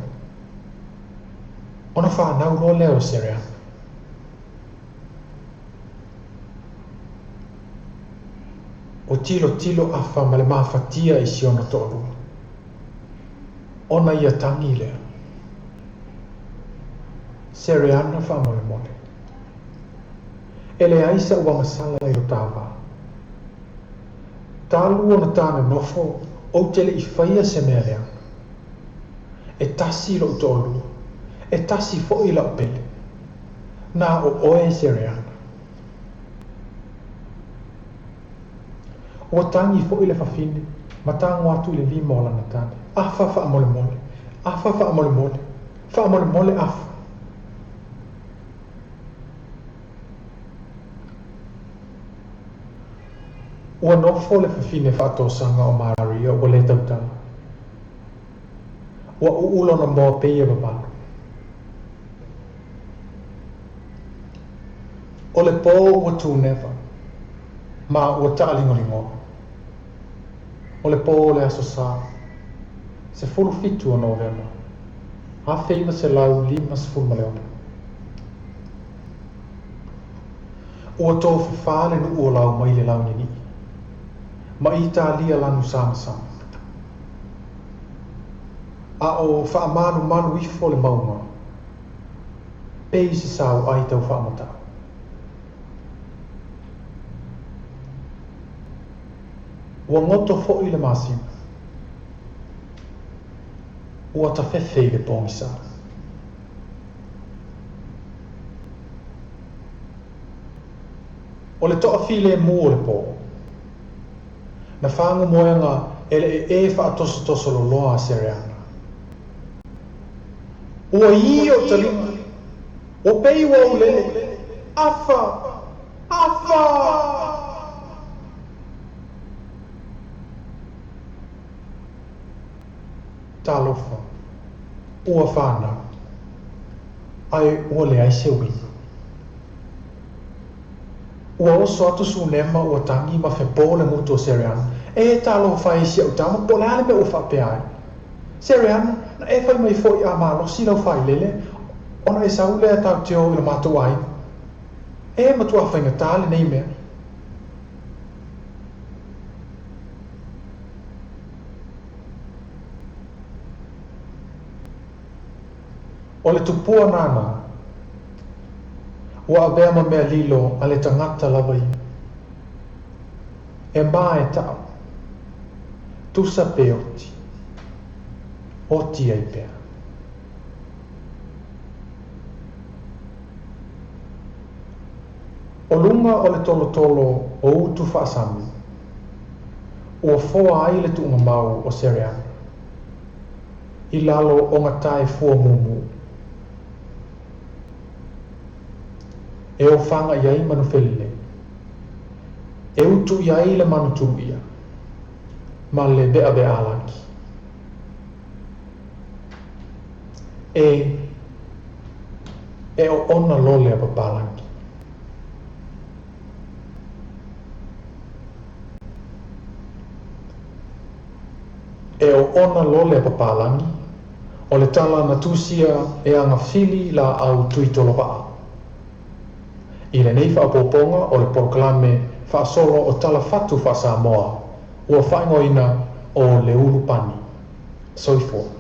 Ona whanau lo leo Sereana. O tilo afa ma le mawhatia I siona to lua. Ona ia tangi lea. Sereana whamole mole. Ele aisa ua masala I lo tāwā. Tālu ona tāna nofo o tele I whaia se mea leanga. E tasi lo tolu. E tasi fo I lau pele. Nā o oe Sereana. Ua tangi fo I le whawhine. Ma tāngu atu I le lima o lana tāne. Afa wha mole mole. Afa wha mole mole. Wha mole mole afa. Ua nofo le whawhine whaatosanga o Maria ua le tautala. Ua uulona moa peia babalu. O le pō ua tūnewa, ma ua taalingolingoa. O le pō le aso sā, se fulu fitu o novema, a wheiva se lau 5 maleona. Ua tō whawhale nu ua lau mai le lau nini. Ma I tā lia lanu sama. A o whaamanu ifo le maunga. Pei se sau ai tau whaamata. Ua ngoto fo I le masima. Ua ta whewhei le pōngisa. O le toa file mua le pō. Na whangu moenga ele e whaatoso lo loa Sereana. Ua I o talinga. O pei wa ulele. Afa! Talofa. Ua whana. Ai ua le ai se wina. Ua oso atu sunema ua tangi ma whepō le mutu o Sereana. E talo whai si au tama polale me ua whape ai. Sereana, na e fai mai foi a malo si lau fai lele ona e sau le tau teo ina mātou ai e matua whainga tāle nei mea o le tupua nana ua avea ma mea lilo a le tangata lava i e mā e tau tusa pe oti oti ai pea o lunga o le tolo tolo o utu whaasami ua foa ai le tuunga mau o Seriana i lalo o ngatai fua mumu e o whanga iai manu whelile e utu iai le manu tu ia ma le bea bea alaki e o ona lole a papalangi e o ona lole a papalangi o le tala na tusia e anga fili la au tui tolopaa i le nei whaapoponga o le proklame whaasolo o tala fatu wha Samoa ua whaingoina o le ulupani soifo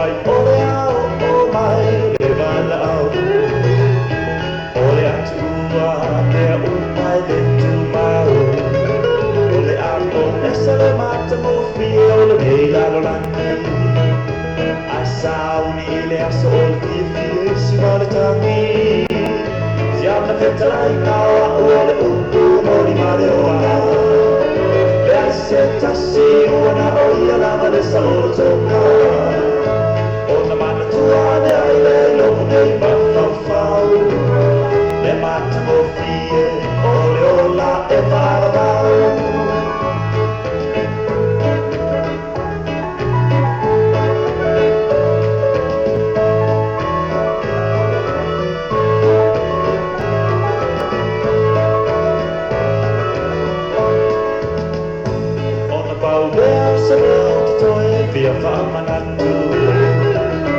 fai ole au o mai le vala au ole atua te umai le tu mau ole au esa le mata mo fia ole mei la lolani ai sauni le aso o fia si vale tangi siamo fetalai kawa ole upu mori mare oa Sentasi wana oia lava le saotoka Ona mana tuane ai le lomu nei mawhawhau Le mata mo fie ole ola e wharawau Via whamanatu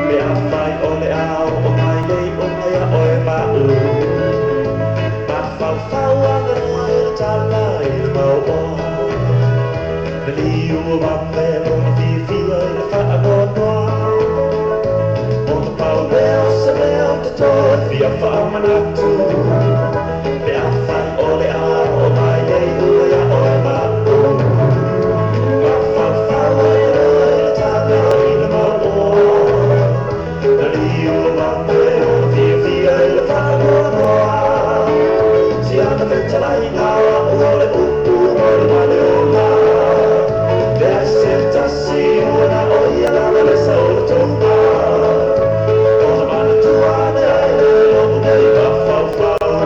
Mea whai ole au o mai lei o mai a oe mau Ma whau anga mai le tala i le mau o Me liu o mamme o na fia i le wha anoa O na pau leo se leo te toi Via whamanatu Mea whai ole au o mai lei o mai a oe mau Fau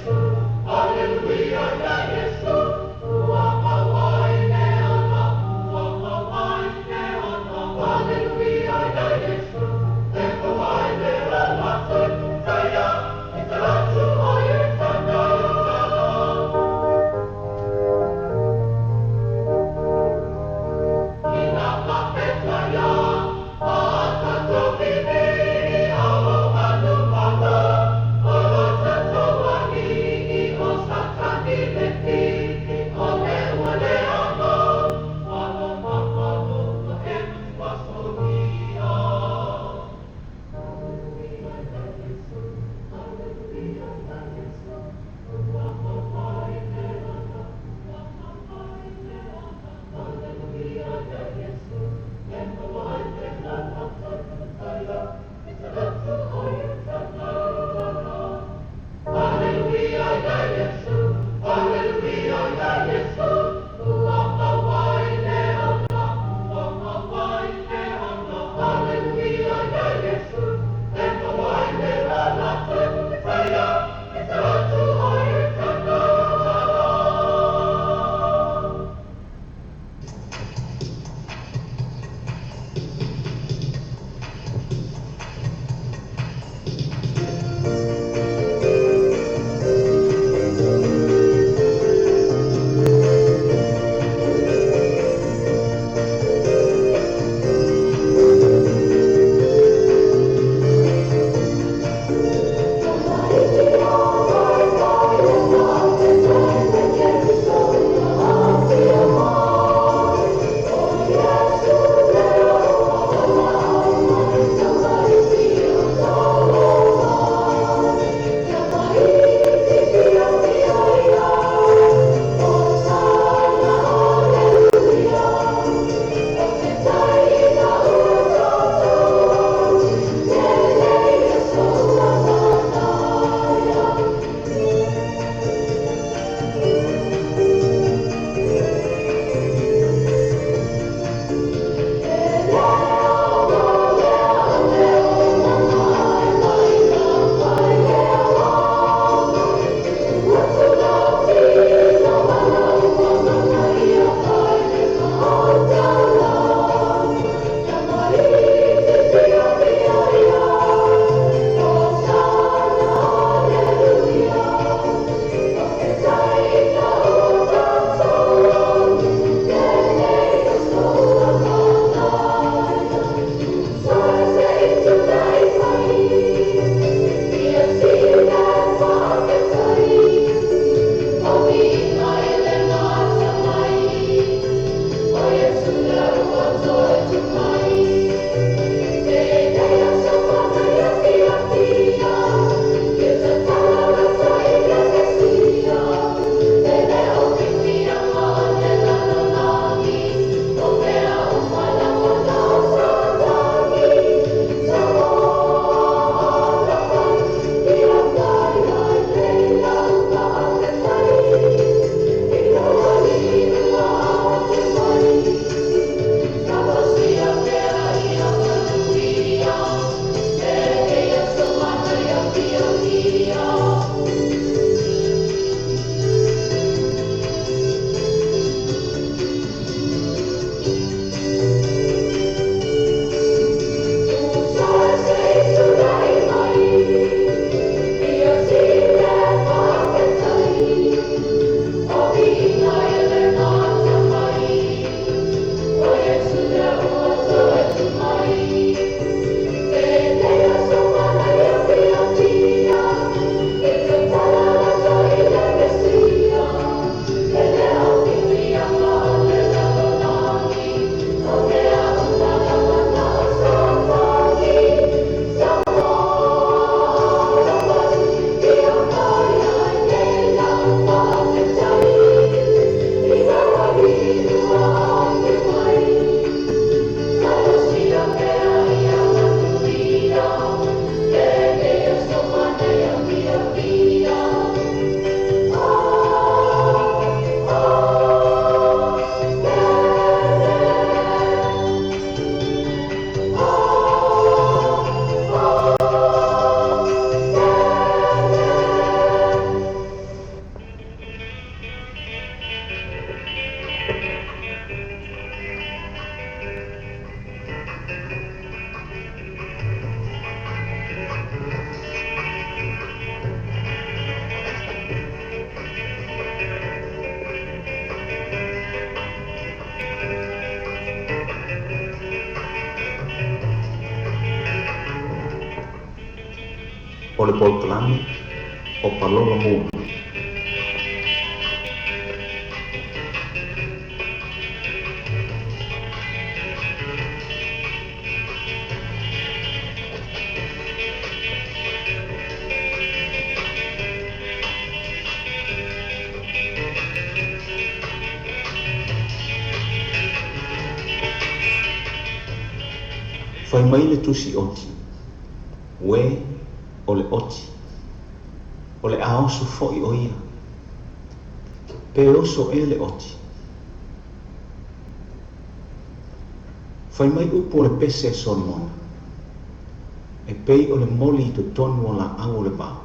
He o le polkalame o palolo mua. Fai mai le tusi oti, we o le oti, o le aoso fo'i o ia, pe oso e le oti. Fai mai upo o le pese e solimona, e pei o le moli i tu tonu o la au o le bao.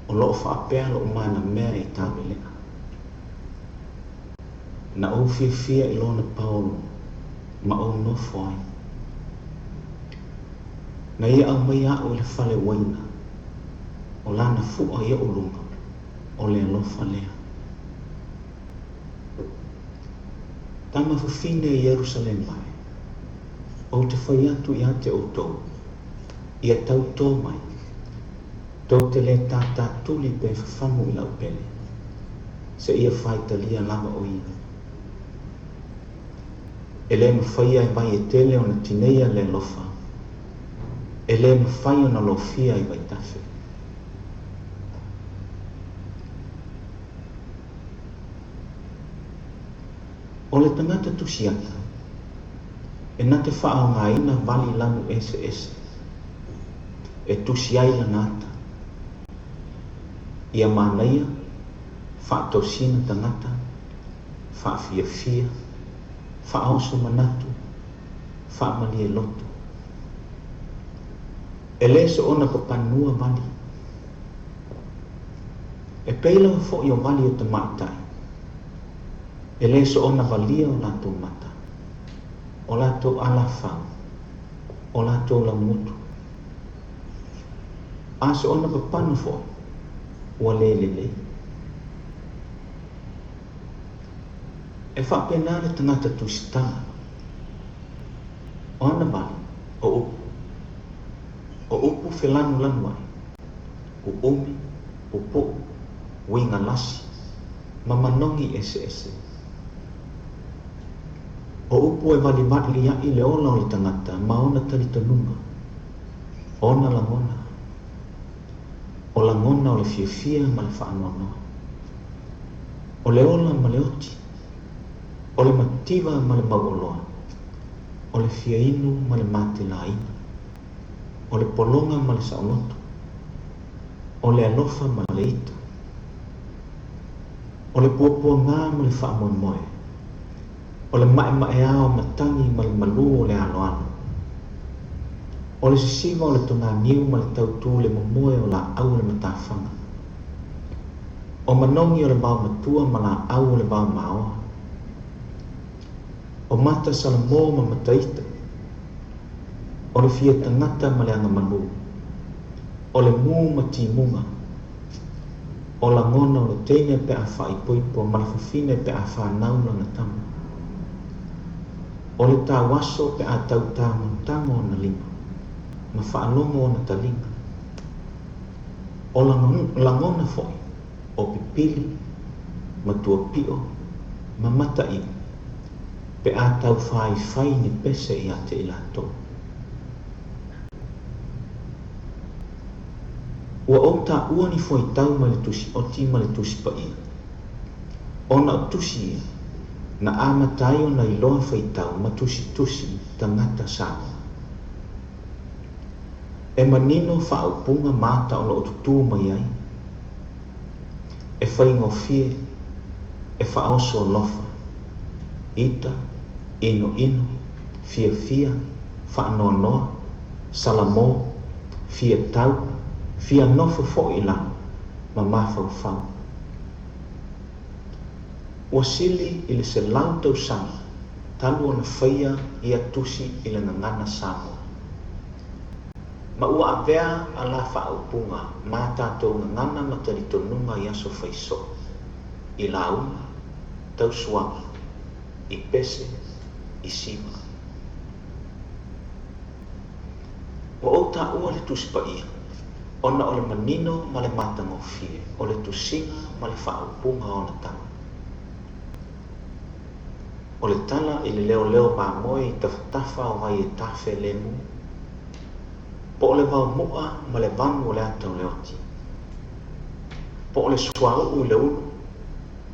O loo whaapea lo umana mea e tāme lea. Na au fia i lona paolo, ma au nofo ai. Na ia au mai au le fale waina, o lana fua ia o lunga, o le alofa lea. Tama fufine i Jerusalem mai, o te whai atu i ate o tau, ia tau tō mai, tau te le tātā tuli pe whawhamu i lau pele, se ia whai talia lama o ia. E le mawhaia e mai e tele o na tineia le lofa. E le mawhaia o na lofia i waitafe. O le tangata tusiata, e na te whaao ngā ina vali lamu ese. E tusiai la nata. Ia mānaia, whaatosina tangata, whaafia, whaoso manatu, whaamali e loto. E leso ona papanua vali. E peila o fo i o vali o te maitai. E leso ona valia o lato mata. O lato alafau. O lato la mutu. Aso ona papanu fo. Ua lelele. E whapenare tangata tusitanga. O ana vali, o upu. O upu whelanu lanuai. O umi, o po, winga lasi, mamanongi ese. O upu e vali vatli ia i le ola o i tangata, maona tali tanunga. Ona langona. O langona o le fia ma le whaanoanoa. O le ola ma le oti. O le mativa ma le mauoloa. O le fia inu ma le mate la ina. O le polonga ma le saunoto. O le alofa ma le ito. O le puapua ngā ma le whaamoemoe. O le mae ao matangi ma le malu o le aloalo. O le sisiva o le tonga niu ma le tautu le momoe o la au le matawhanga. O manongi o le bao matua ma la au le bao maoa. O mata salamo ma mataita. O le fia tangata ma le anga malu. O le mu ma timunga. O la ngona o le teine pe a whaipoipo ma le fafine pe a whanau na tamu. O le tāwaso pe a tautā montamo na lima. Ma whaanongo na talinga. O la ngona foi. O pipili, ma tuapio, ma matai. Pe a tau whai ni pese i ate i lato. Ua o ta ua ni foi tau ma le tusi oti ma le tusi pa ia. O na tusi ia, na amatai o na iloa fai tau ma tusi tangata sama. E manino whaupunga mata o lo tutu mai ai. E whaingofie, e whaoso lofa. Ita, ino, fia, whaanonoa, salamo, fia tau, fia nofo fo i la, ma mawhau. Ua sili i le se lau tau sama, talu o na whaia i atusi i le ngangana Samoa. Ma ua avea a la whaupunga, ma tātou ngangana ma talitonunga i aso whaiso, i la uma, tau suanga, i pese, i sima. O ta ua le tusipaia, ona o le manino ma le matangofie, o le tusinga ma le whaupunga o na tala. O le tala i le leo leo māmoe i tawhatafa o vai e tawhe lemu, po o le vau mua ma le vanu o le atau leoti. Po o le suau u le ulu,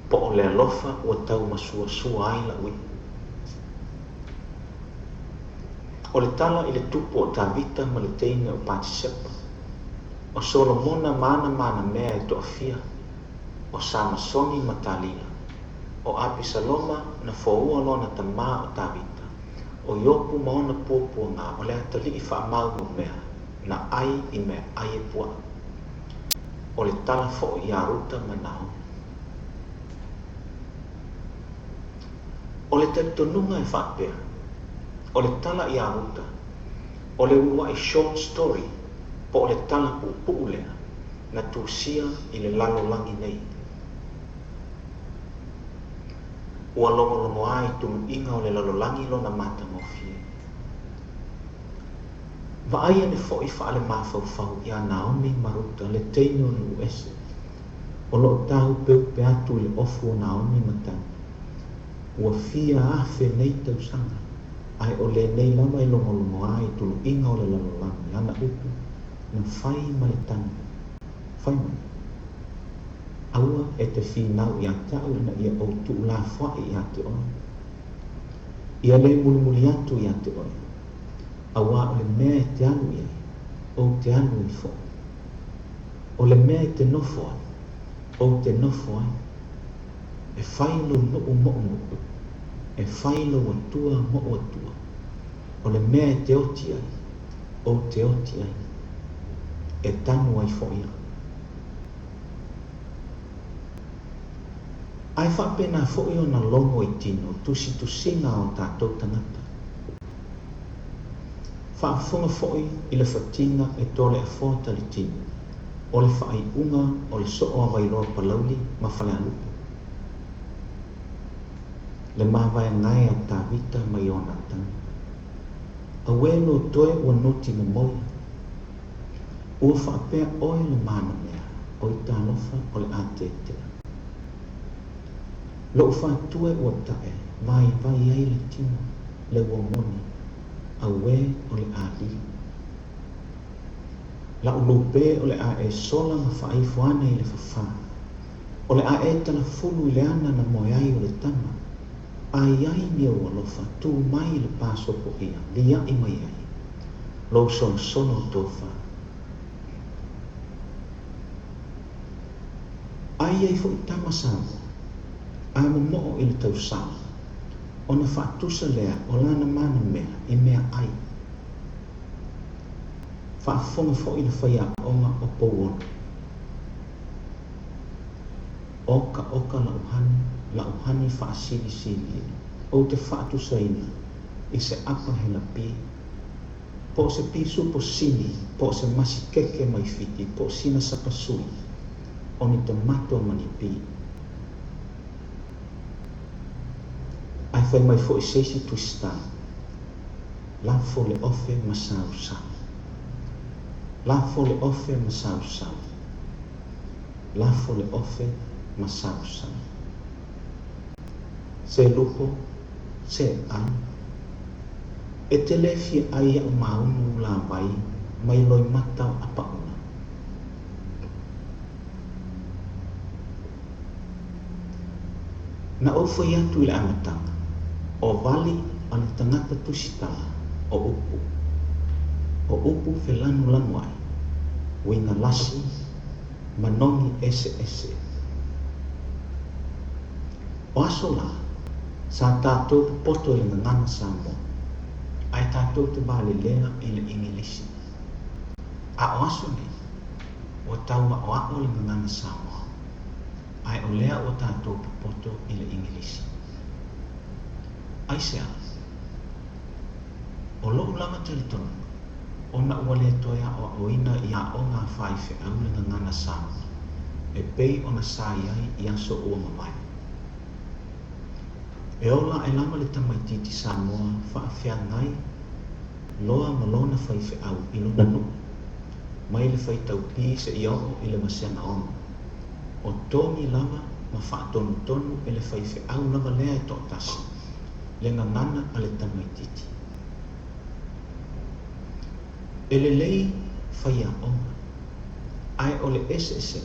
po o le alofa o tau masua sua ai la ui. O le tala i le tupu o Tavita ma le teine o Patisepa, o Solomona mana mea e toafia, o Samasoni ma Talila, o Abisaloma na foua lona tamā o Tavita, o Iopu maona puapua ngā o le atali i whaamau mo mea, na ai i mea ai e pua. O le tala fo i Aruta ma Naomi. O le talitonunga e whaapea, o le tala i Aruta, o le ua i short story, po o le tala pupu lea, na tūsia i le lalolangi nei. Ua longo ai tunu inga o le lalolangi lo na matangofie. Vaai ane fo i whaale mawhauwhau i a Naomi Maruta le teino le uese. O lo tau peupe atu i le ofu o Naomi matana. Ua fia afe nei tausanga. Ai o le nei lama i longo ai tunu inga o le lalolangi. Ana upu na whai ma le tanu. Whai mai. Aua e te whinau i a tau na ia o tu la whai i a te oi. Ia le mulimuli atu i a te oi. Aua o le mea e te anu i o te anu i fo. O le mea e te nofo ai, o te nofo ai. E whailo noo mo e whailo atua mo atua. O le mea e te oti ai, o te oti ai. E tanu ai fo ia. Ai whapena fo i o na longo i tino, tusi tusinga o tātou tangata. Whaafonga fo'i i le whatinga e tole a fōta le tino. O le whaai unga o le soo a wairoa palauli ma whale alupu. Le mawai ngai a Tavita mai o natanga. A welo toe ua noti na moia. Ua whaapea oe le mana mea o i tālofa o le ātetea. Lo whaatue ua tae mai vai ai le tino le ua moni. Awe o le ali. La ulupe o le a e sola ma whaaifuana i le whawha. O le a e tala fulu i le ana na moe ai o le tama. Ai ai ni o alofa tu mai le pasopo ia. Lia i mai ai. Lo son sono tofa. Ai ai fo i tama sama. Ai mo mo i le tau sama. O na whaatusa lea o lana mana mea i mea ai. Whaafonga fo i le whaia onga o pouona. Oka la uhani whaasili sili. O te whaatusa ina i se apa he la pi. Po se pisu po sini, po se masikeke mai fiti, po sina sapasui. O ni te mato mani pi. Ai whai mai fo i seisi tuista. La fo le ofe masau sau. La fo le ofe masau sau. La fo le ofe masau sau. Se lupo, se an. E te lefi ai au maunu la vai, mai loi matau apa una. Na ofo i atu i le amatanga. O vali ana tangata tusitala o upu. O upu felanu lanu ai. Wina lasi manongi ese. O aso la, sa tātou poto i le ngana Samoa. Ai tātou te bale lea i le ingilisi. A o aso ni, o taua o ao le ngana Samoa. Ai o lea o tātou poto i le ingilisi. Ai sea, o loo lama talitonu, o na ua le toia o ina i a o ngā whaife au le ngana Samoa. E pei o na sa iai i aso ua mamai. E ola e lama le tamaititi Samoa whaafea ngai loa ma lona fai fe au ino nanu mai le fai tau pi se i o i le masena ono o toni lava ma whaatonu tonu e le fai fe au lava lea e tō tasi le ngangana a le tamaititi e le lei fai a onga ai o le ese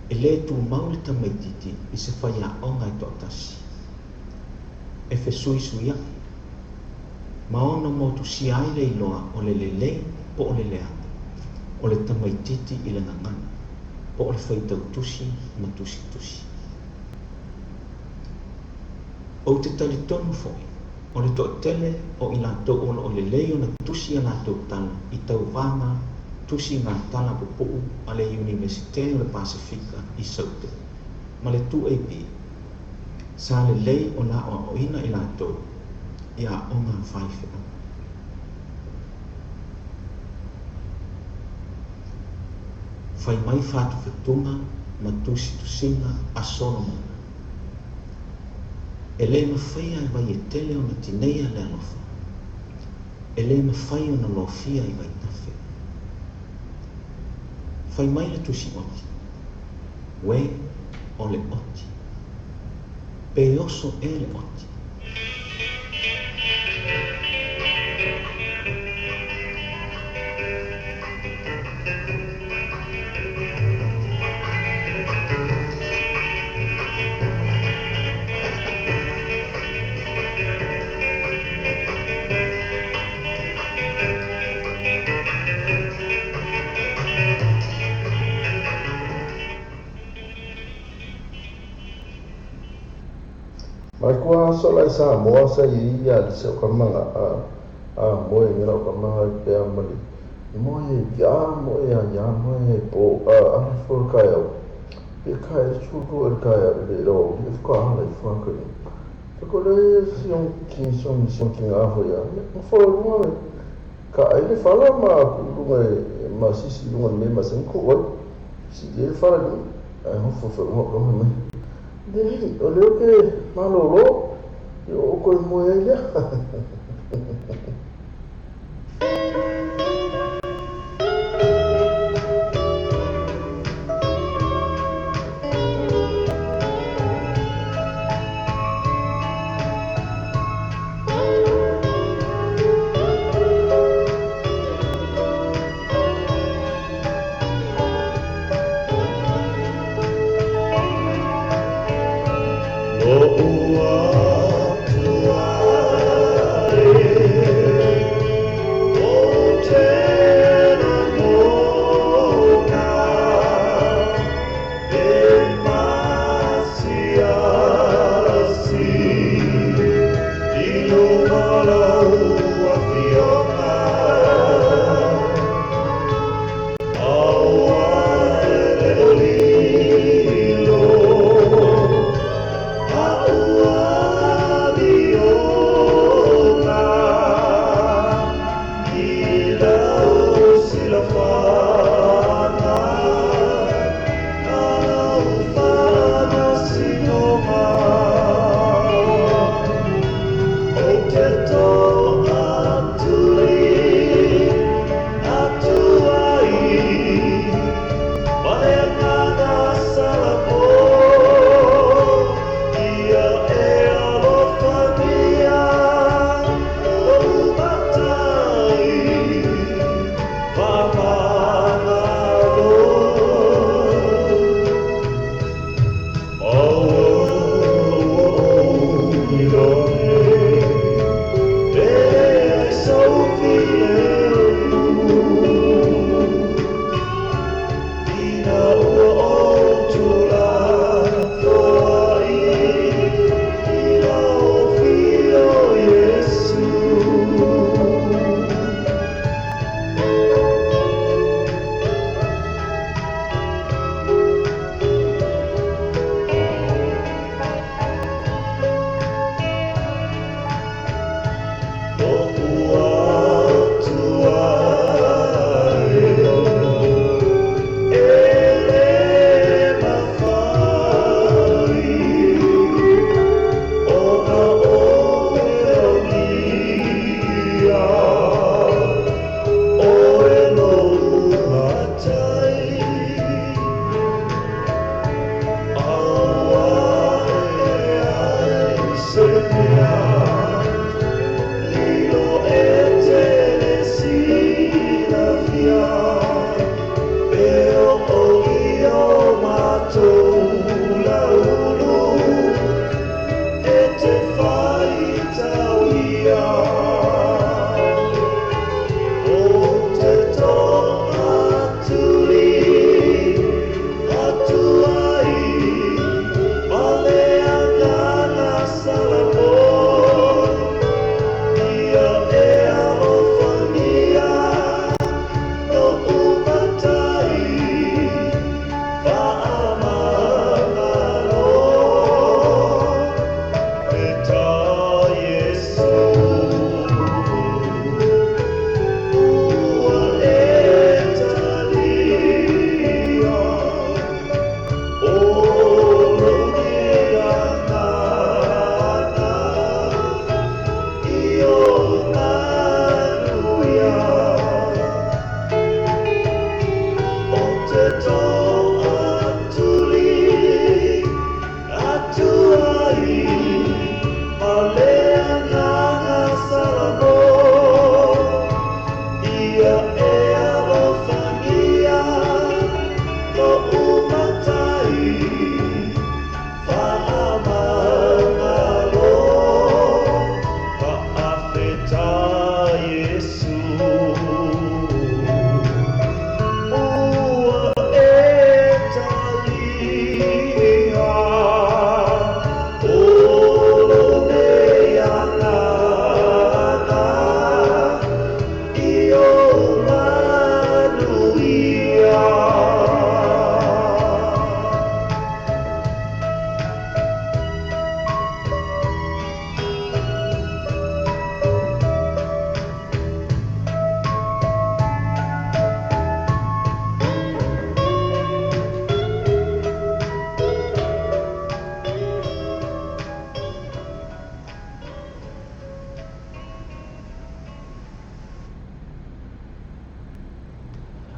e le tu mau le tamaititi i se fai a onga e tō tasi e fe sui suia ma ono motu si ai le iloa o le lei po o le lea o le tamaititi i le ngangana po o le faitau tusi ma tusi o te talitonu foi o le toʻatele o i latou o le lei ona tusi a latou tala i tauvaga tusi ngā tala pupuʻu a le Universite o le Pasifika i Saute ma le tuʻaip sa le lei o la oaʻoina i latou i aʻoga faifeʻa fai mai fatufetuga ma tusitusiga a Solomon e lē mafai ai vai e tele ona tinei a le alofa e lē mafai ona lofia i vai tafe fai mai le tusi oti ue o le oti pe oso e le oti
Mai kua sola sa moa sa i ia le se o kamanga a moe ngira o kamanga i pea mali. I moe e kia moe a ia moe e po a fo kai au. Pe kai e chuku e kai a le ro i fka hala i whakari. Te ko le siong ki ngā fo ia. Ma fo runga me ka ai le whala ma runga ma sisi runga me ma senko oi. Si e whala ni ai hofo whala runga me. Dei, o leo ke malolo, o koe moe ia.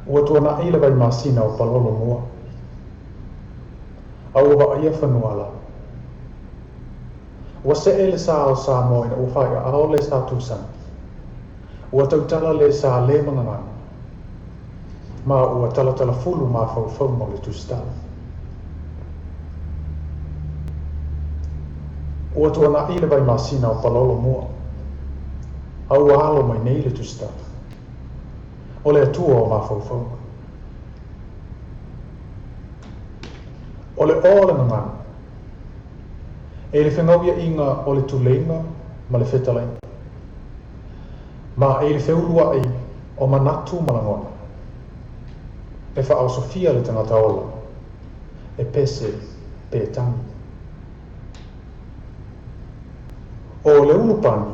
Ua tuana i le vai masina o palolo mua. Au wa ia whanua la. Ua se ele sa o sa moina ua whai a o le sa tūsana. Ua tautala le sa le mangangana. Ma ua tala fulu ma whau mo le tūstala. Ua tuana i le vai masina o palolo mua. Au alo mai nei le tūstala. O le atua o mawhauwhau. O le o le ngangana. E le whengauia inga o le tuleinga ma le whetalai. Ma e le wheulua ai o manatu malangona. E wha Sofia le tangata ola. E pese pe tangi. O le ulupani.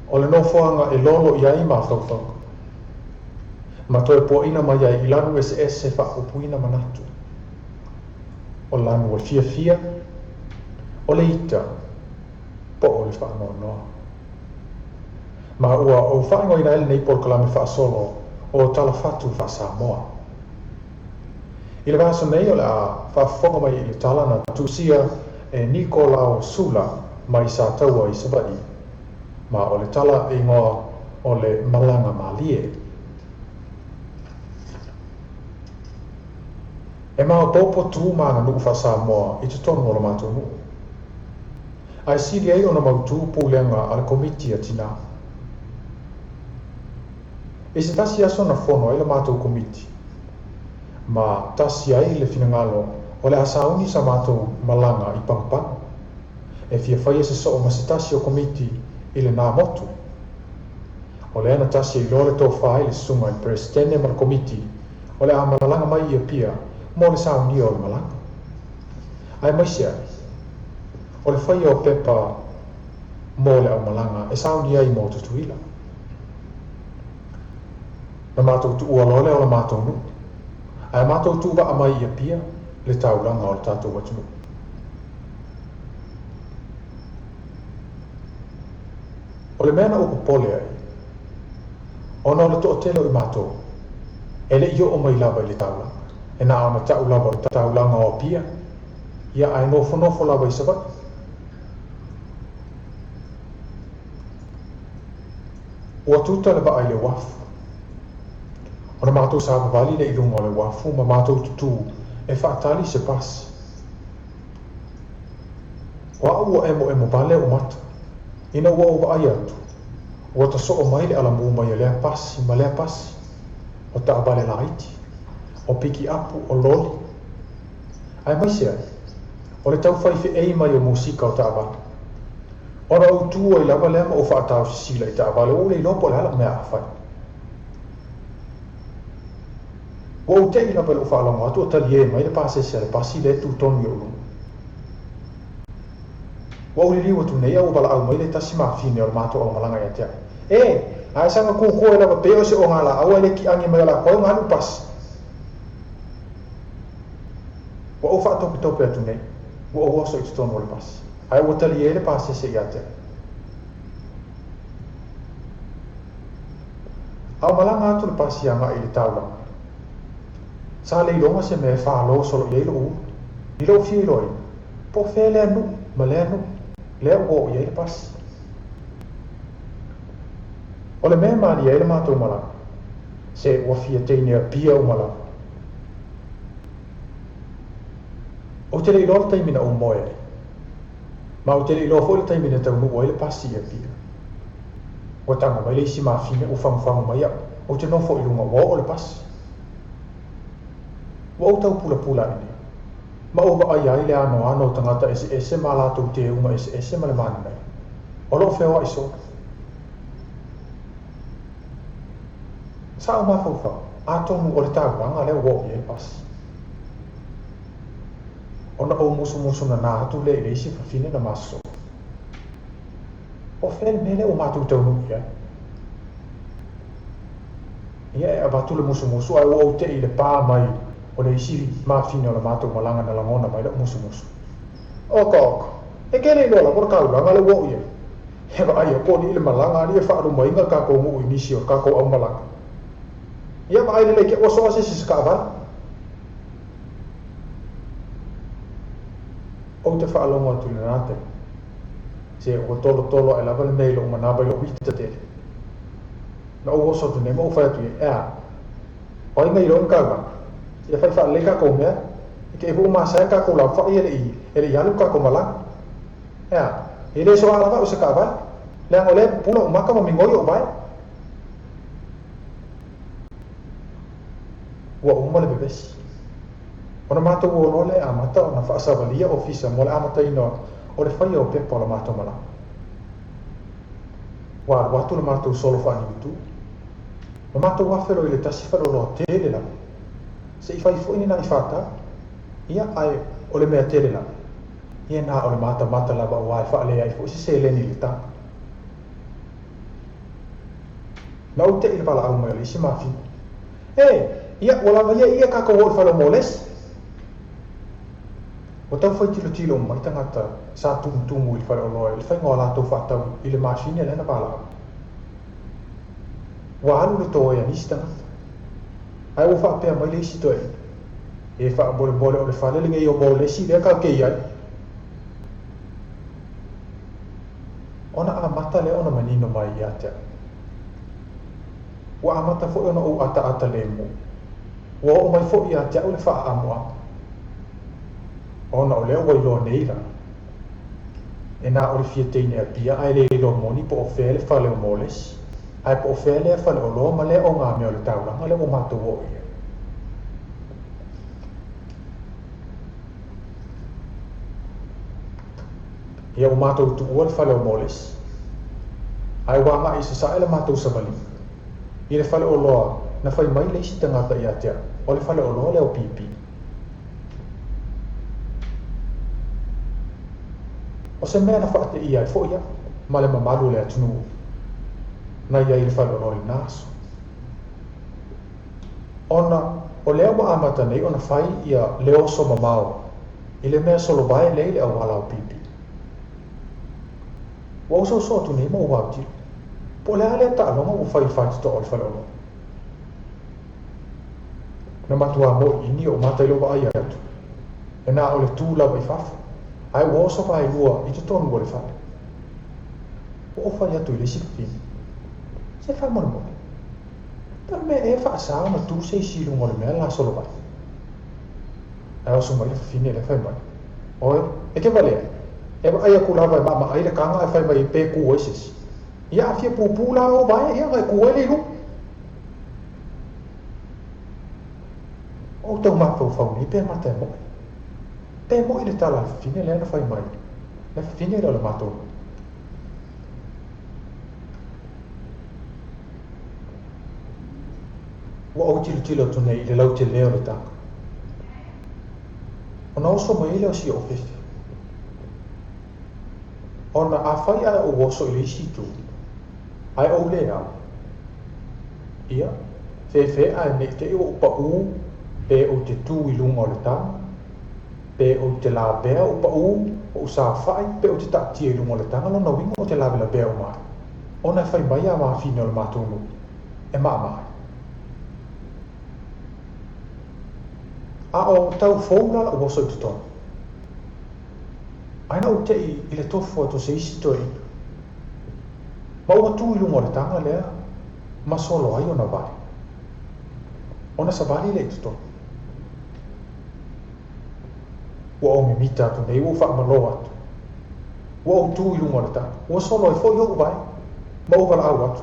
O le nofoanga e lolo i ai mawhauwhau. Ma toe po ina mai ai ilanu SS se wha upuina manatu. O lanu o fia, o le ita, po o le wha noa. Ma ua o whaingo ina ele nei por kalame wha solo o tala fatu wha Samoa. I le vaso nei o le a wha whonga mai i le tala na tusia e Nicolao Sula mai sa taua i sabai. Ma o le tala i ngoa o le malanga malie. E mao popo tu mana nuku wha Samoa i te tonu o le mātou nuku. Ai siri ai ona mautu pūlenga ala komiti a tina. E se tasi aso na whono ai le mātou komiti. Ma tasi ai le finangalo o le asauni sa mātou malanga i pangpang. E fia whaia se so o masitasi o komiti i le nā motu. O le ana tasi i lore tō whaai le sunga i presidente ma le komiti o le a malanga mai i a pia mo le sauni o le malanga. Ai maise ai. O le whaia o pepa mo le au malanga e sauni ai mo tutuila. Na mātou tu ua lole o le mātou nu. Ai mātou tu wa amai i a pia le tauranga o le tātou watunu. O le mena upo pole ai. Ona o le to'o telo i mātou. E le io o mai lava i le tauranga. E na ona tau lava o taulanga o pia. Ia ai nofo lava i sabai. Ua tuta le ba ai le wafu. Ona mātou sa wawali le ilunga o le wafu ma mātou tutu e whaatali se pasi. Wa ua emo bale o mata. Ina ua ua ai atu. Ua ta so o mai le alamu mai lea pasi ma lea pasi. O ta abale la iti. O piki apu o loli. Ai maise ai. O le tau whaife ei mai o musika o ta abale. Ora o tu o lava lema o whaatau sila i ta abale. O le ilopo le hala mea awhai. O te ina pelu whaalonga atu o tali e mai le pase se le pasi le tu tonu i ulu. O le liwa tu nei au wala au mai le tasi maafine o le mato o malanga i atea. Ai sanga kukua lava peo se o ngala au ele ki angi mai ala koe ngalu pasi. Wa o whaatopi tope atu nei. Wa o waso i te tonu o le pasi. Ai o tali e le pase se i atea. Au malanga atu le pasi anga i le taulanga. sa le longa se me fa lo solo ye lo i lo fi lo po fe le anu ma le anu le o ye le pas o le me ma ye le ma to mala se o fi te ne pia o mala o te le lo te mina o moe ma o te le lo fo le te mina te o le pas ye pia o tanga mai le si ma fi o fang mai o te no fo i lunga o le pas o tau pula ini ma o ba ai le ano tangata ese mala tu te uma ese mala mana nei o lo fe o iso sa ma fa ato mu o le tau nga le wo ye pas ona o musu na tu le si fa fine na maso o fe mele o ma tu tau nu ia abatu le musu ai o te i le pa mai o le isi ma fino la mato malanga na langona mai le musu oko e ke le lola por ka langa le wo ye he ba ai ko ni le malanga ni fa ru mai nga ka ko mu inisio ka ko au malanga ia ba ai le ke o so se ska ba o te fa longa tu le nate se o tolo e lava le melo mana ba yo vita te na o so tu ne mo fa tu o ngai ron ka ba ia fai fa le ka ko me ke fu ma sa ka ko la fa ele ya lu ka ko mala ele so ala ba o se ka ba le ngole puno ma ka mo mi ngoi o ba wa o mo le bebes ona ma to o lo le amata ona fa sa valia ofisa mo le amata ino o le fai o pe po la ma to mala wa tu le ma to solo fa ni tu o ma to wa felo ile tasi fa lo te le la se i fai fo ina i fata ia ai o le mea tele la ia na o le mata la ba wa fa le ai fo se le ni ta na o te i bala au mai le si ma fi ia wala va ia ka ko wol fa lo moles o tau fai tilo mai tangata sa tungu i fa lo il fai ngola to fa tau i le machine le na bala wa anu le to ia ni sta ai o fa pe mai le si to e fa bole o le fa le ngai o bole si le ka ke ia ona a mata le ona manino mai ia te wa amata fo ona o ata le mo wa o mai fo ia te o le fa amua ona o le o lo nei la e na o le fiete ne pia ai le lo moni po fe le fa le moles ai po fe le fa le lo ma le o nga me o le tau la le o mato o ia o mato tu o le fa le moles ai wa ma isa sa le mato sa bali i le fa le o lo na fai mai le si tanga ka ia te o le fa le o lo le o pipi o se mea na whaate ia fo ia ma le mamaru le atunu na ia i le whalo i naso ona o leo ma amata nei ona whai ia leo so mamao i le mea solo vai leile au wala o pipi wa uso so tu nei ma ua tiro po le ale ta alonga u whai to o le whalo na matua mo ini o mata ilo wa ai atu e na o le tū lawa i fafu ai wo so vai lua i te tonu le fa o fa ya tu le si fin se fa mo per me e fa sa ma tu sei si lu mo le la solo vai ai so mai fine le fa mai oi e che vale e ai ku la vai ma ai le kanga fa mai pe ku oasis ia fia pu la o vai ia vai ku ele lu o to ma fa ni pe ma te mo pe mo ile tala fine le na fai mai le fine le mato wa o tilo tu nei le lau te leo le taka ona oso mai le o si office ona a fai a o oso ile si tu ai o le a ia fe a ne te o pa u pe o te tu i lunga le taka pe o te la bea o pa o sa fai pe o te ta tie lungo le tanga no wingo o te la bea o mai ona fai mai a ma fino le matonu e ma a o tau foula la o so to ai na o te I le tofo to se isi to ma o tu I lungo le tanga lea ma solo ai ona vai ona sa vali le to o me mita to nei o fa malo atu o tu I lungo le tanga o solo e fo yo vai ma o vala au atu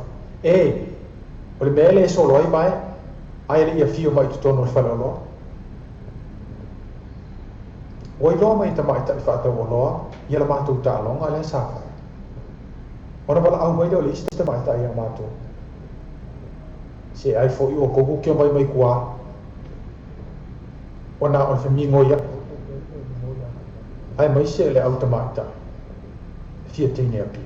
o le mele solo ai vai ai le ia fio mai to no fa lo o I loa mai ta mai ta whātau o loa, ia la mātou tā longa le sāwha. Ona wala au mai leo le isi ta mai ta ia mātou. Se ai fo I o koko kia mai mai kua. Ona o le mi ngoia. Ai mai se le au ta mai ta. Fia teine api.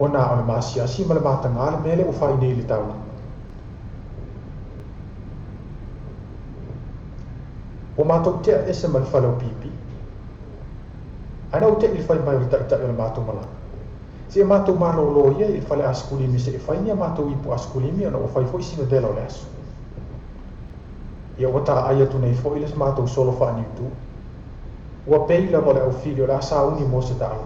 Ona o le masia si ma le mātanga le mele o whai nei le tauna. O mātou tea ese ma le whale o pipi. Aina o te I whai mai o le taita o le mātou malanga. Se e mātou maro lo ia I whale askulimi se e whai nia mātou ipo askulimi ona o whai fwoi sino dela o le asu. Ia o ta aia tu nei fwoi les mātou solo wha ni utu. Ua peila mo le au fili o le asa uni mo se talo.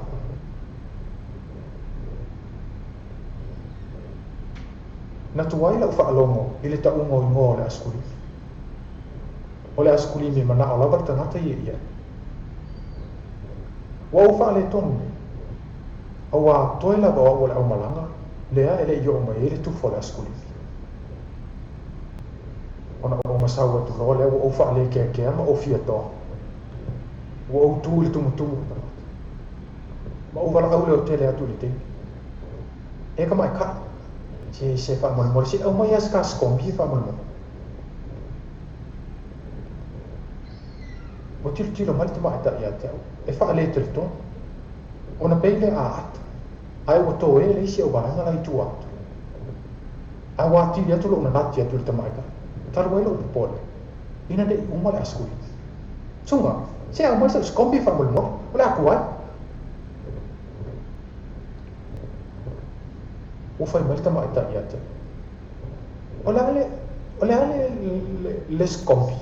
Na tuai la ufa alongo I le taungo I ngō o le askulimi. O le askulimi mana o lava tangata ia. Wa ufa le tonu. Awa toe lava o le au malanga, lea ele I o mai ele tufo le askulimi. Ona o masaua tu loa lea wa ufa le kea ma o fia toa. Wa o tu le tumutumu. Ma ufa la au leo tele atu le te. Eka mai ka. Se fa mo si au mai as ka skombi fa mo. O tilo mai te mai ta ia te au. E wha le te to. Ona peile a ata. Ai o to e le isi o vanga lai tu atu. Ai wa tili atu lo na nati atu le te mai ka. Taru e lo te pole. Ina de uma le askuri. Sunga, se au mai sa skombi fa mo. O le aku ai. O fai mai te mai ta ia te. O le ale le skombi.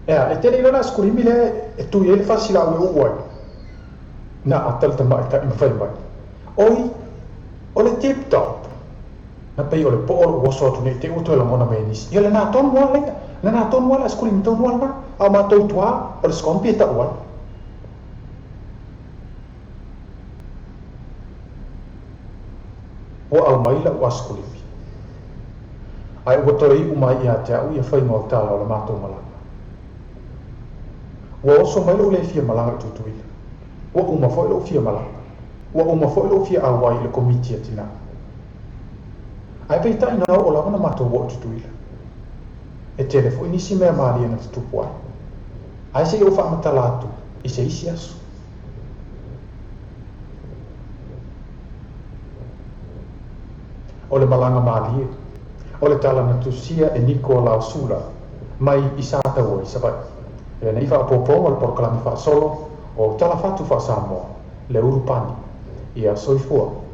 E tele ina askurimi le e tu ele fasila o uai. Na atal te mai ta fai mai. Oi o le tip top. Na pei o le po o so tu ne te o to la mona menis. Ia le na ton mo le. Na ton mo la askurimi ton mo na. A ma to tua o le skompi ta uai. O au mai la o askurimi. Ai o to I umai ia te au ia fai ngō tala o le mātou malanga. Wa oso mai lo le fia malanga tutuila. Wa uma foi lo fia malanga. Wa uma foi lo fia awai le komiti atina. Ai pe ta ina o la na mato wo tutuila. E telefo ini si mea mali na tupu ai. Ai se o fa matalatu I se isi asu. O le malanga mali. O le tala na tusia e Nicola Sula mai isata wo isabai. E nei fa popongo al proclami fa solo o tala fatu fa samo le urupani ia soifua.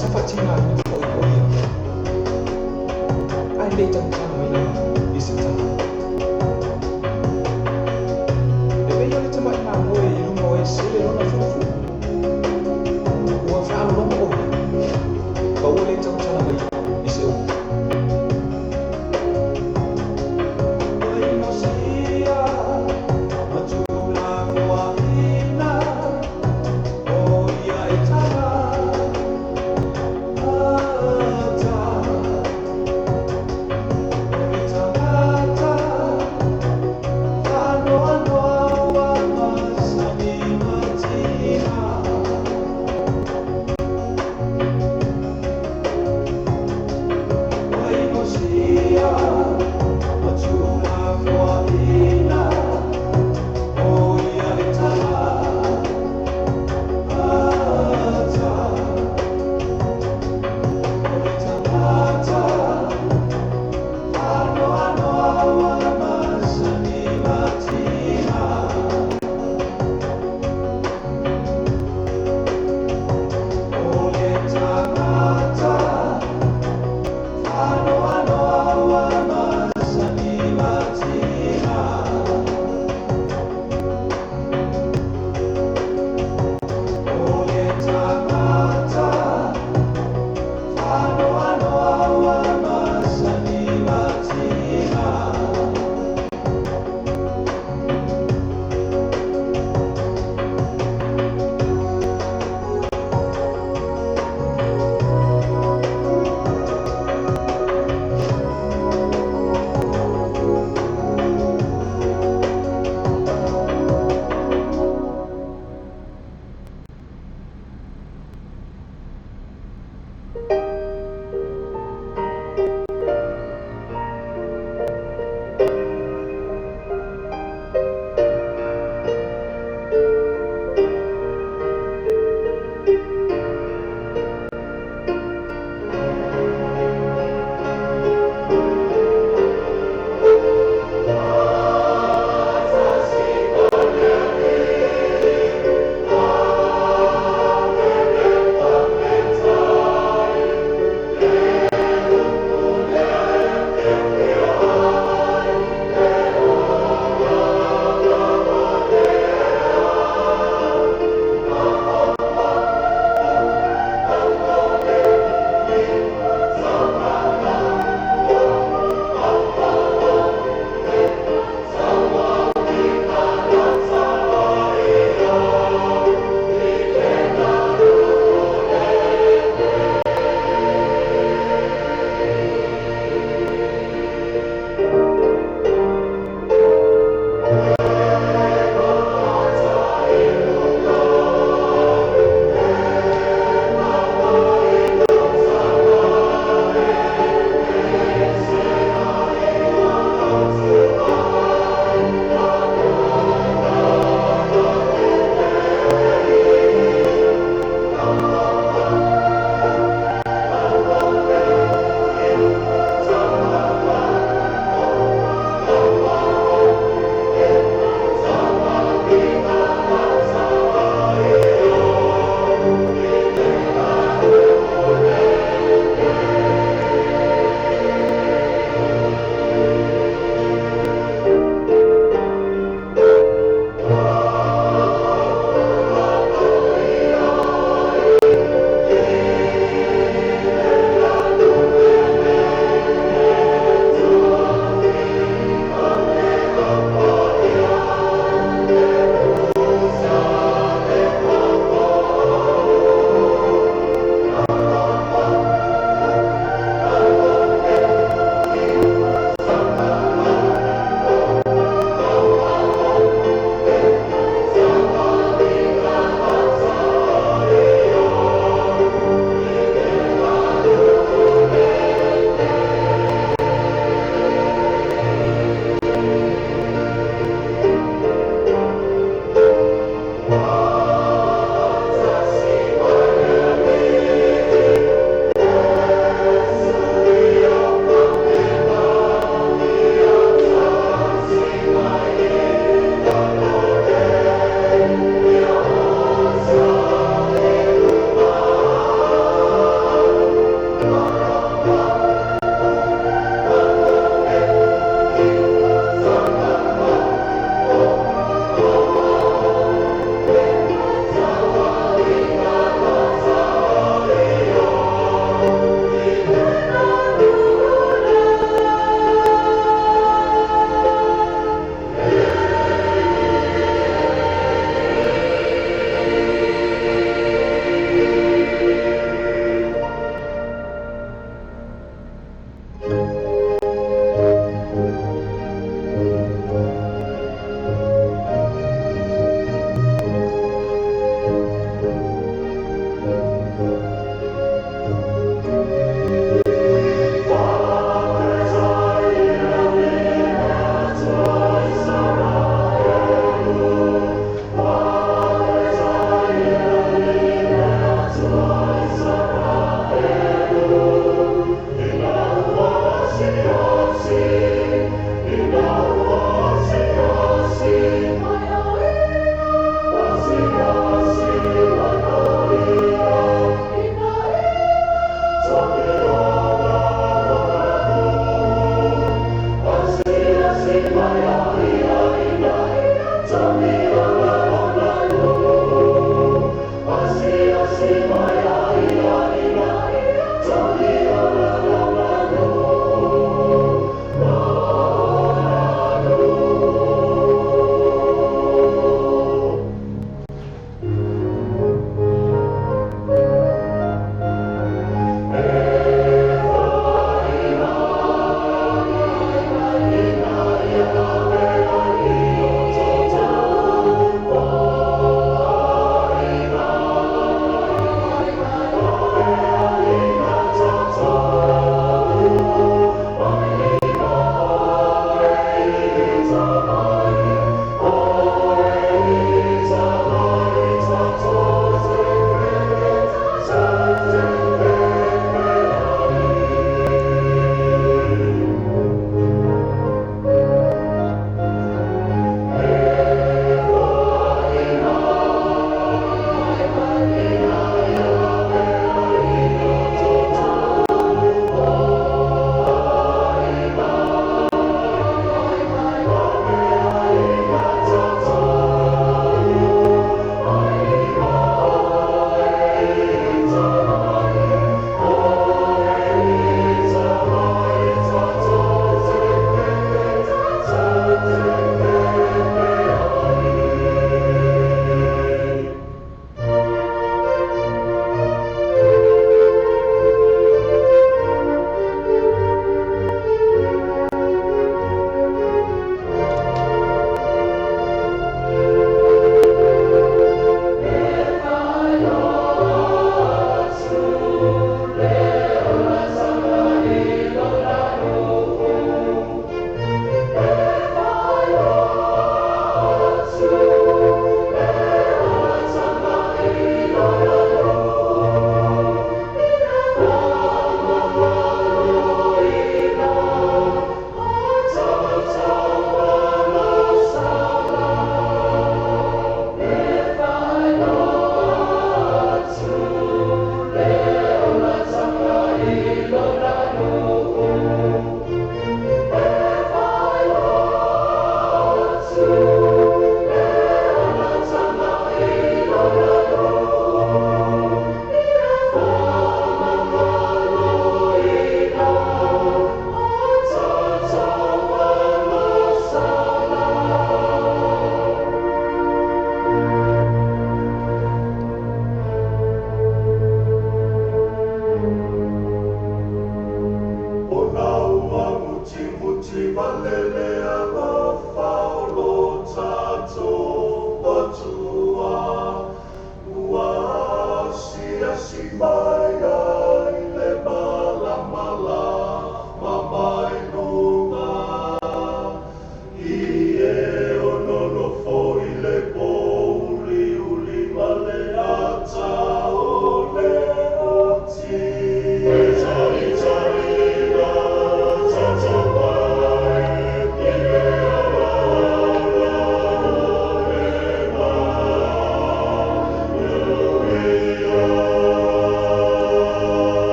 Sampai tina ini koi ai le tang tang mai isi tang e be yo le tama ina moe i lunga o e sele lona fufu ua whaalo longa o ka ua le tang tang mai isi o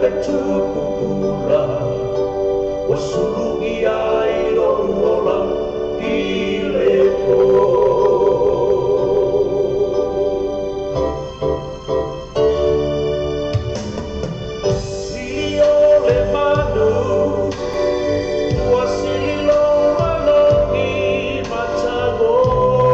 petupula wasulu ia ilola ilepo Liole manu wasilo malongi matagopie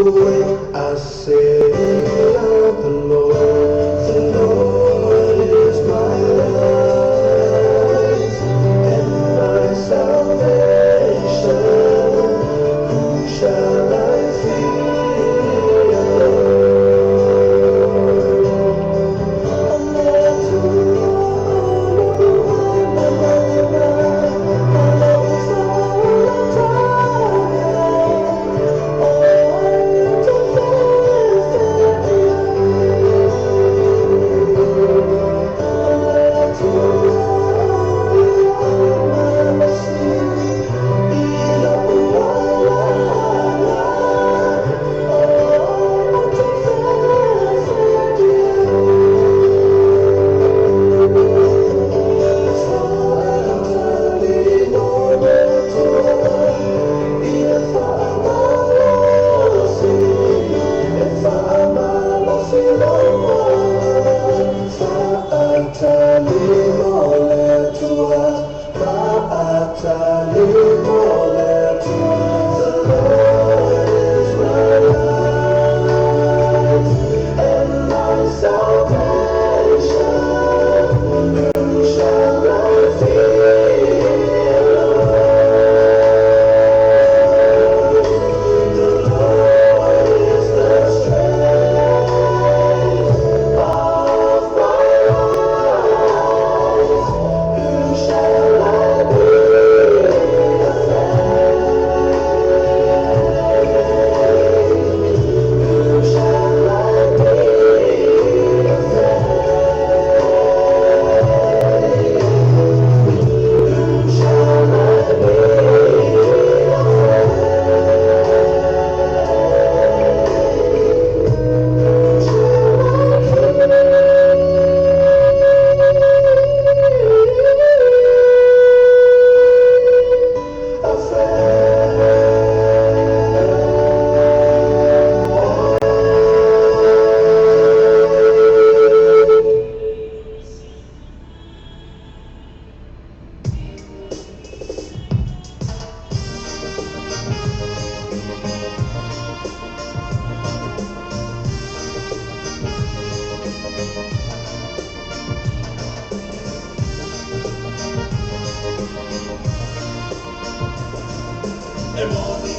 I say, love the Lord is my life and my salvation. Whom shall I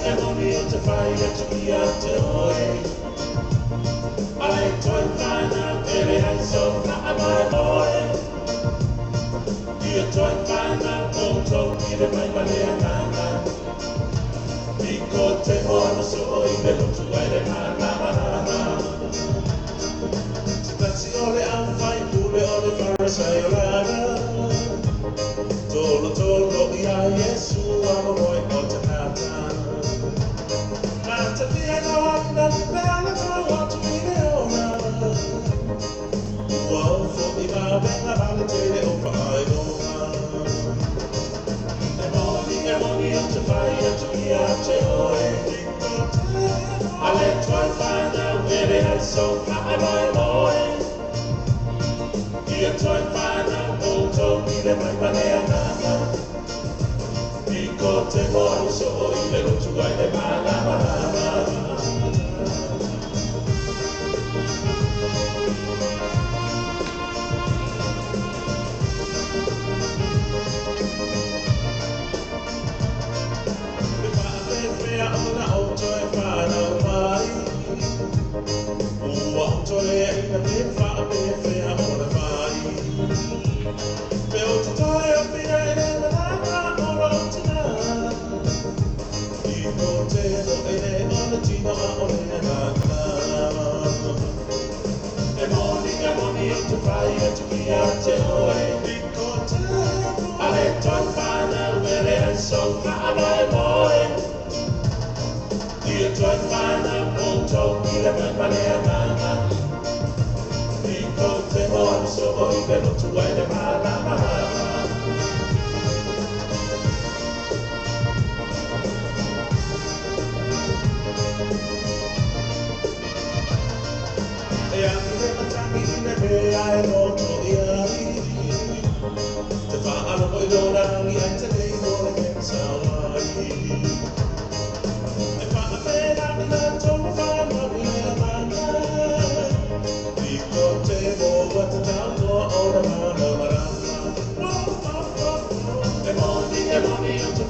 Emoni te fai e tu ia te oi. Ai toi pana pere ai sopra a mai oi. Ia toi pana konto i le mai male a nana. Iko te mono so oi me lotu ai le mana mana. Tati ole au fai pule ole farisai rana. Tolo tolo ia Yesu amo moi o te nata. Mata via no anda bella no want to be leona. Wow for me ma venga vale te le o fai no. Emoni o te fai e tu ia te oi. Ale tuai whana where ai so ka amai moi. Ia tuai whana o to i le mai mane a nana. Iko te moru so i le rotu ai le mana mana. Me whape mea ona auto e whana mai. Ua auto lea ina me whape mea ona mai. Me o te toi o pia e le manana ora o te nā. Iko te no e le ona tino a o le nana. Emoni o te whai e tu ia te oi. Iko te ale toi whana where ai so ka amai moi. Ia toi whana o tau i le mane a nana. Iko te moru so oi me lotu ai le mana mana. E angi le matangi i le mea e loto i ai. Te whaano mo i lorangi ai te nei no le kensa ai. E whaapena i la tō whaano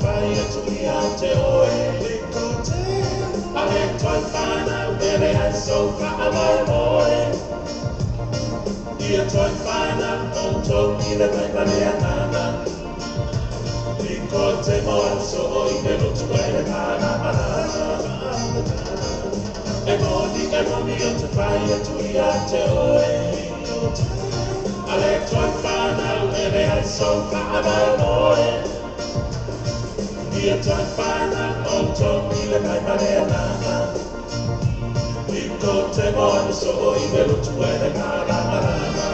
vai e tui a te oe. A le toi whānau e le ai so whaamai moe. Ia toi whānau o tō i le mai pare a nana. Liko te moa so o i me rotu e le kāna marana. E moni o te whai e tui a te oe. A le toi whānau e le ai so whaamai moe. Ia toi whānau o tō i le mai pare a nana. Liko te moa so o i me rotu e le kāna marana.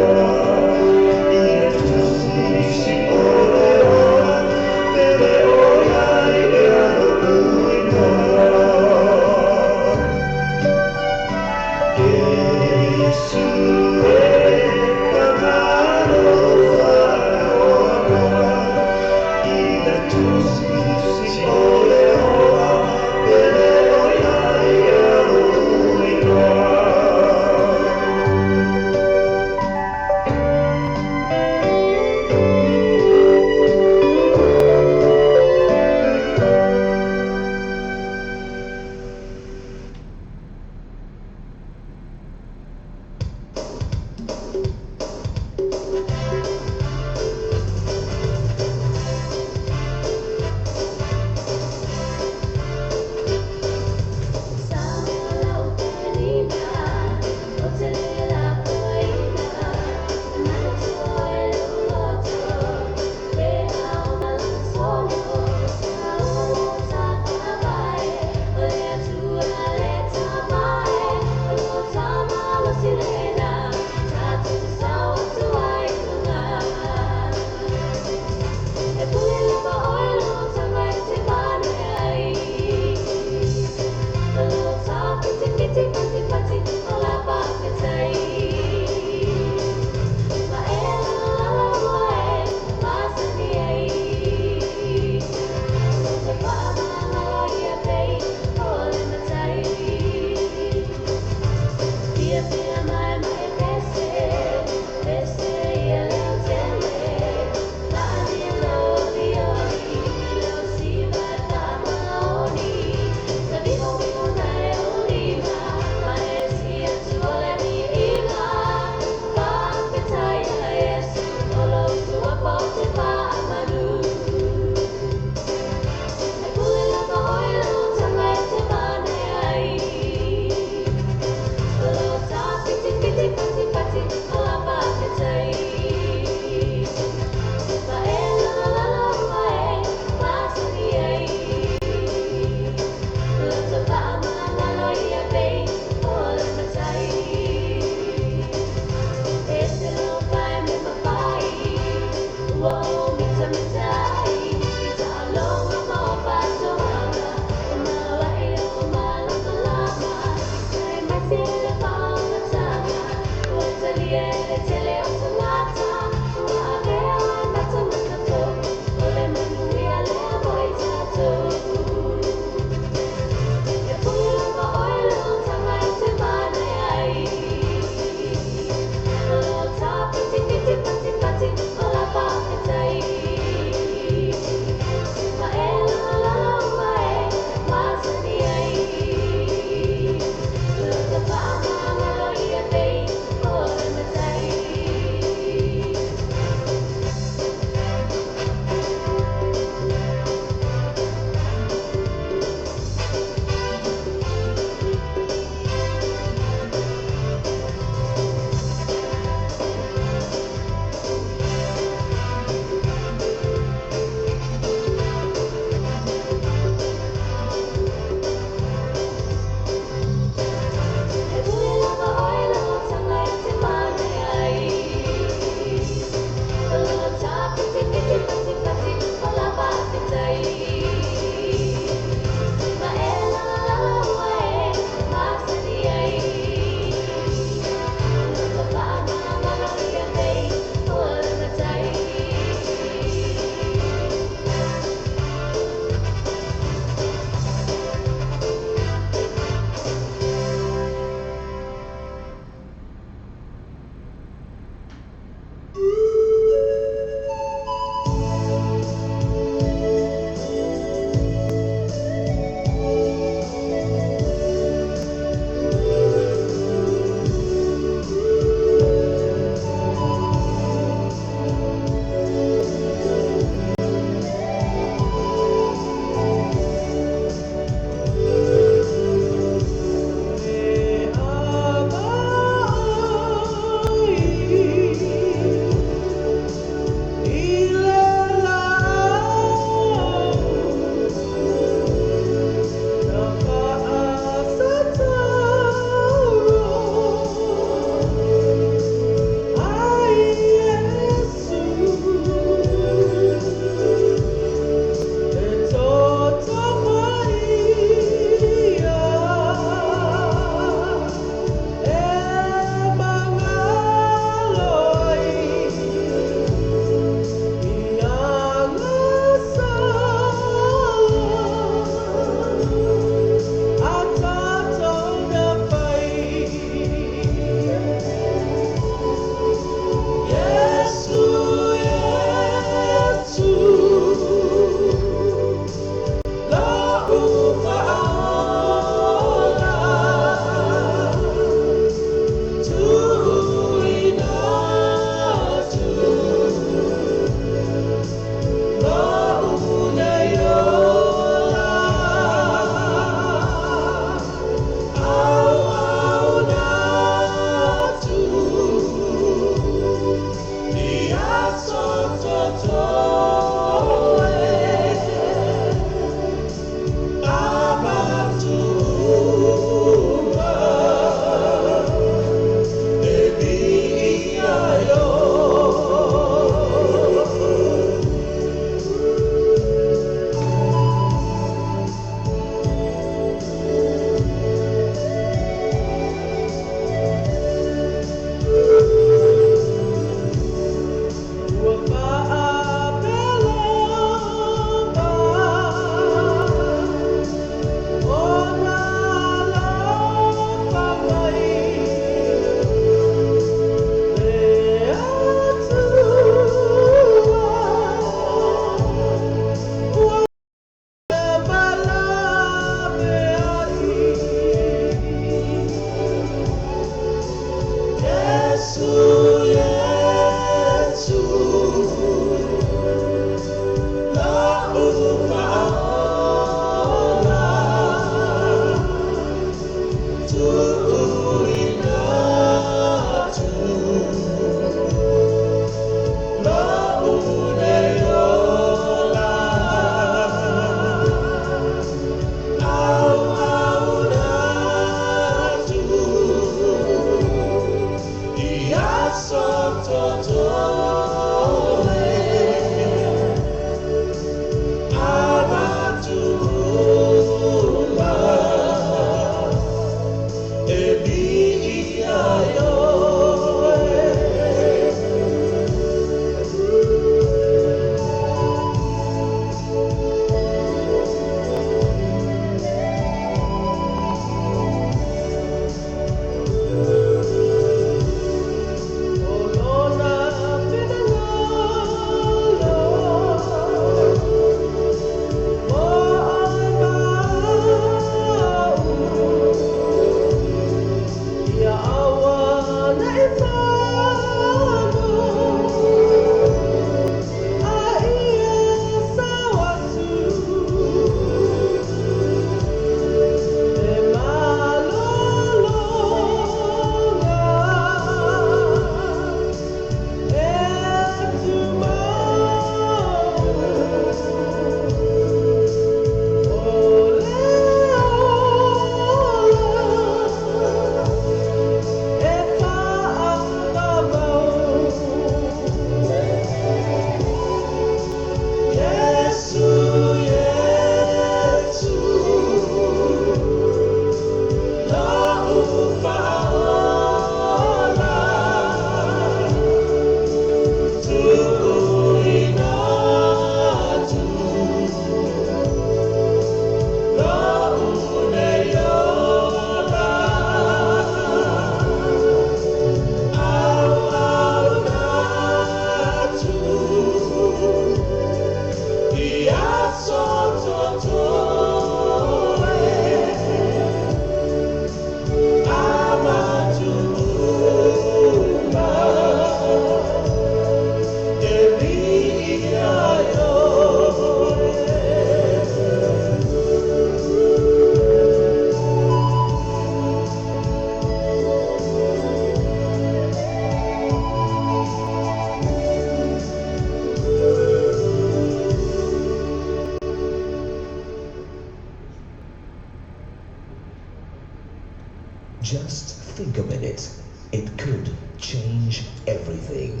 It could change everything.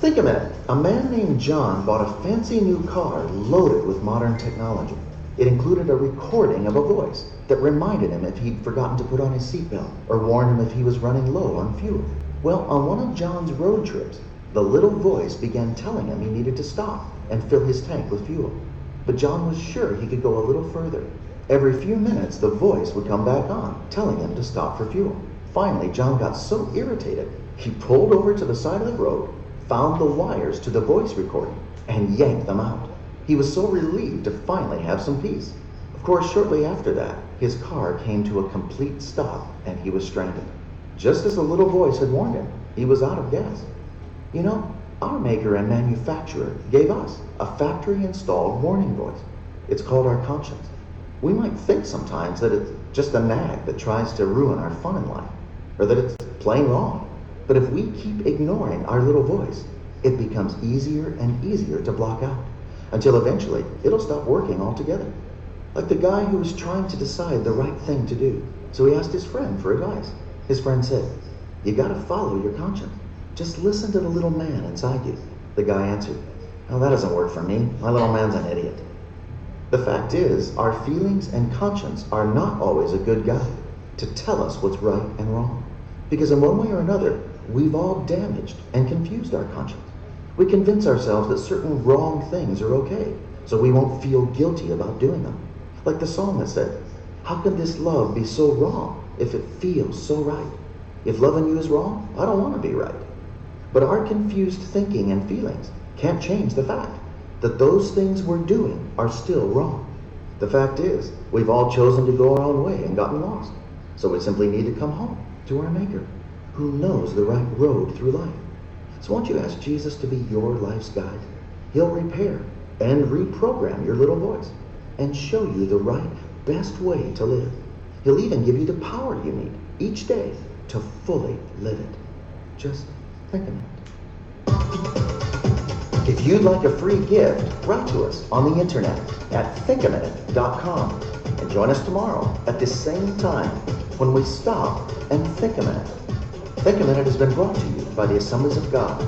Think a minute. A man named John bought a fancy new car loaded with modern technology. It included a recording of a voice that reminded him if he'd forgotten to put on his seatbelt or warned him if he was running low on fuel. Well, on one of John's road trips, the little voice began telling him he needed to stop and fill his tank with fuel. But John was sure he could go a little further. Every few minutes, the voice would come back on, telling him to stop for fuel. Finally, John got so irritated, he pulled over to the side of the road, found the wires to the voice recording, and yanked them out. He was so relieved to finally have some peace. Of course, shortly after that, his car came to a complete stop and he was stranded. Just as the little voice had warned him, he was out of gas. You know, our maker and manufacturer gave us a factory-installed warning voice. It's called our conscience. We might think sometimes that it's just a nag that tries to ruin our fun in life, or that it's plain wrong. But if we keep ignoring our little voice, it becomes easier and easier to block out, until eventually it'll stop working altogether. Like the guy who was trying to decide the right thing to do. So he asked his friend for advice. His friend said, "You gotta follow your conscience. Just listen to the little man inside you." The guy answered, "Oh, that doesn't work for me. My little man's an idiot." The fact is, our feelings and conscience are not always a good guide to tell us what's right and wrong. Because in one way or another, we've all damaged and confused our conscience. We convince ourselves that certain wrong things are okay, so we won't feel guilty about doing them. Like the psalmist said, "How can this love be so wrong if it feels so right? If loving you is wrong, I don't want to be right." But our confused thinking and feelings can't change the fact that those things we're doing are still wrong. The fact is, we've all chosen to go our own way and gotten lost. So we simply need to come home to our Maker, who knows the right road through life. So won't you ask Jesus to be your life's guide? He'll repair and reprogram your little voice and show you the right, best way to live. He'll even give you the power you need each day to fully live it. Just think a minute. If you'd like a free gift, write to us on the internet at thinkaminute.com and join us tomorrow at the same time when we stop and think a minute. Think a Minute has been brought to you by the Assemblies of God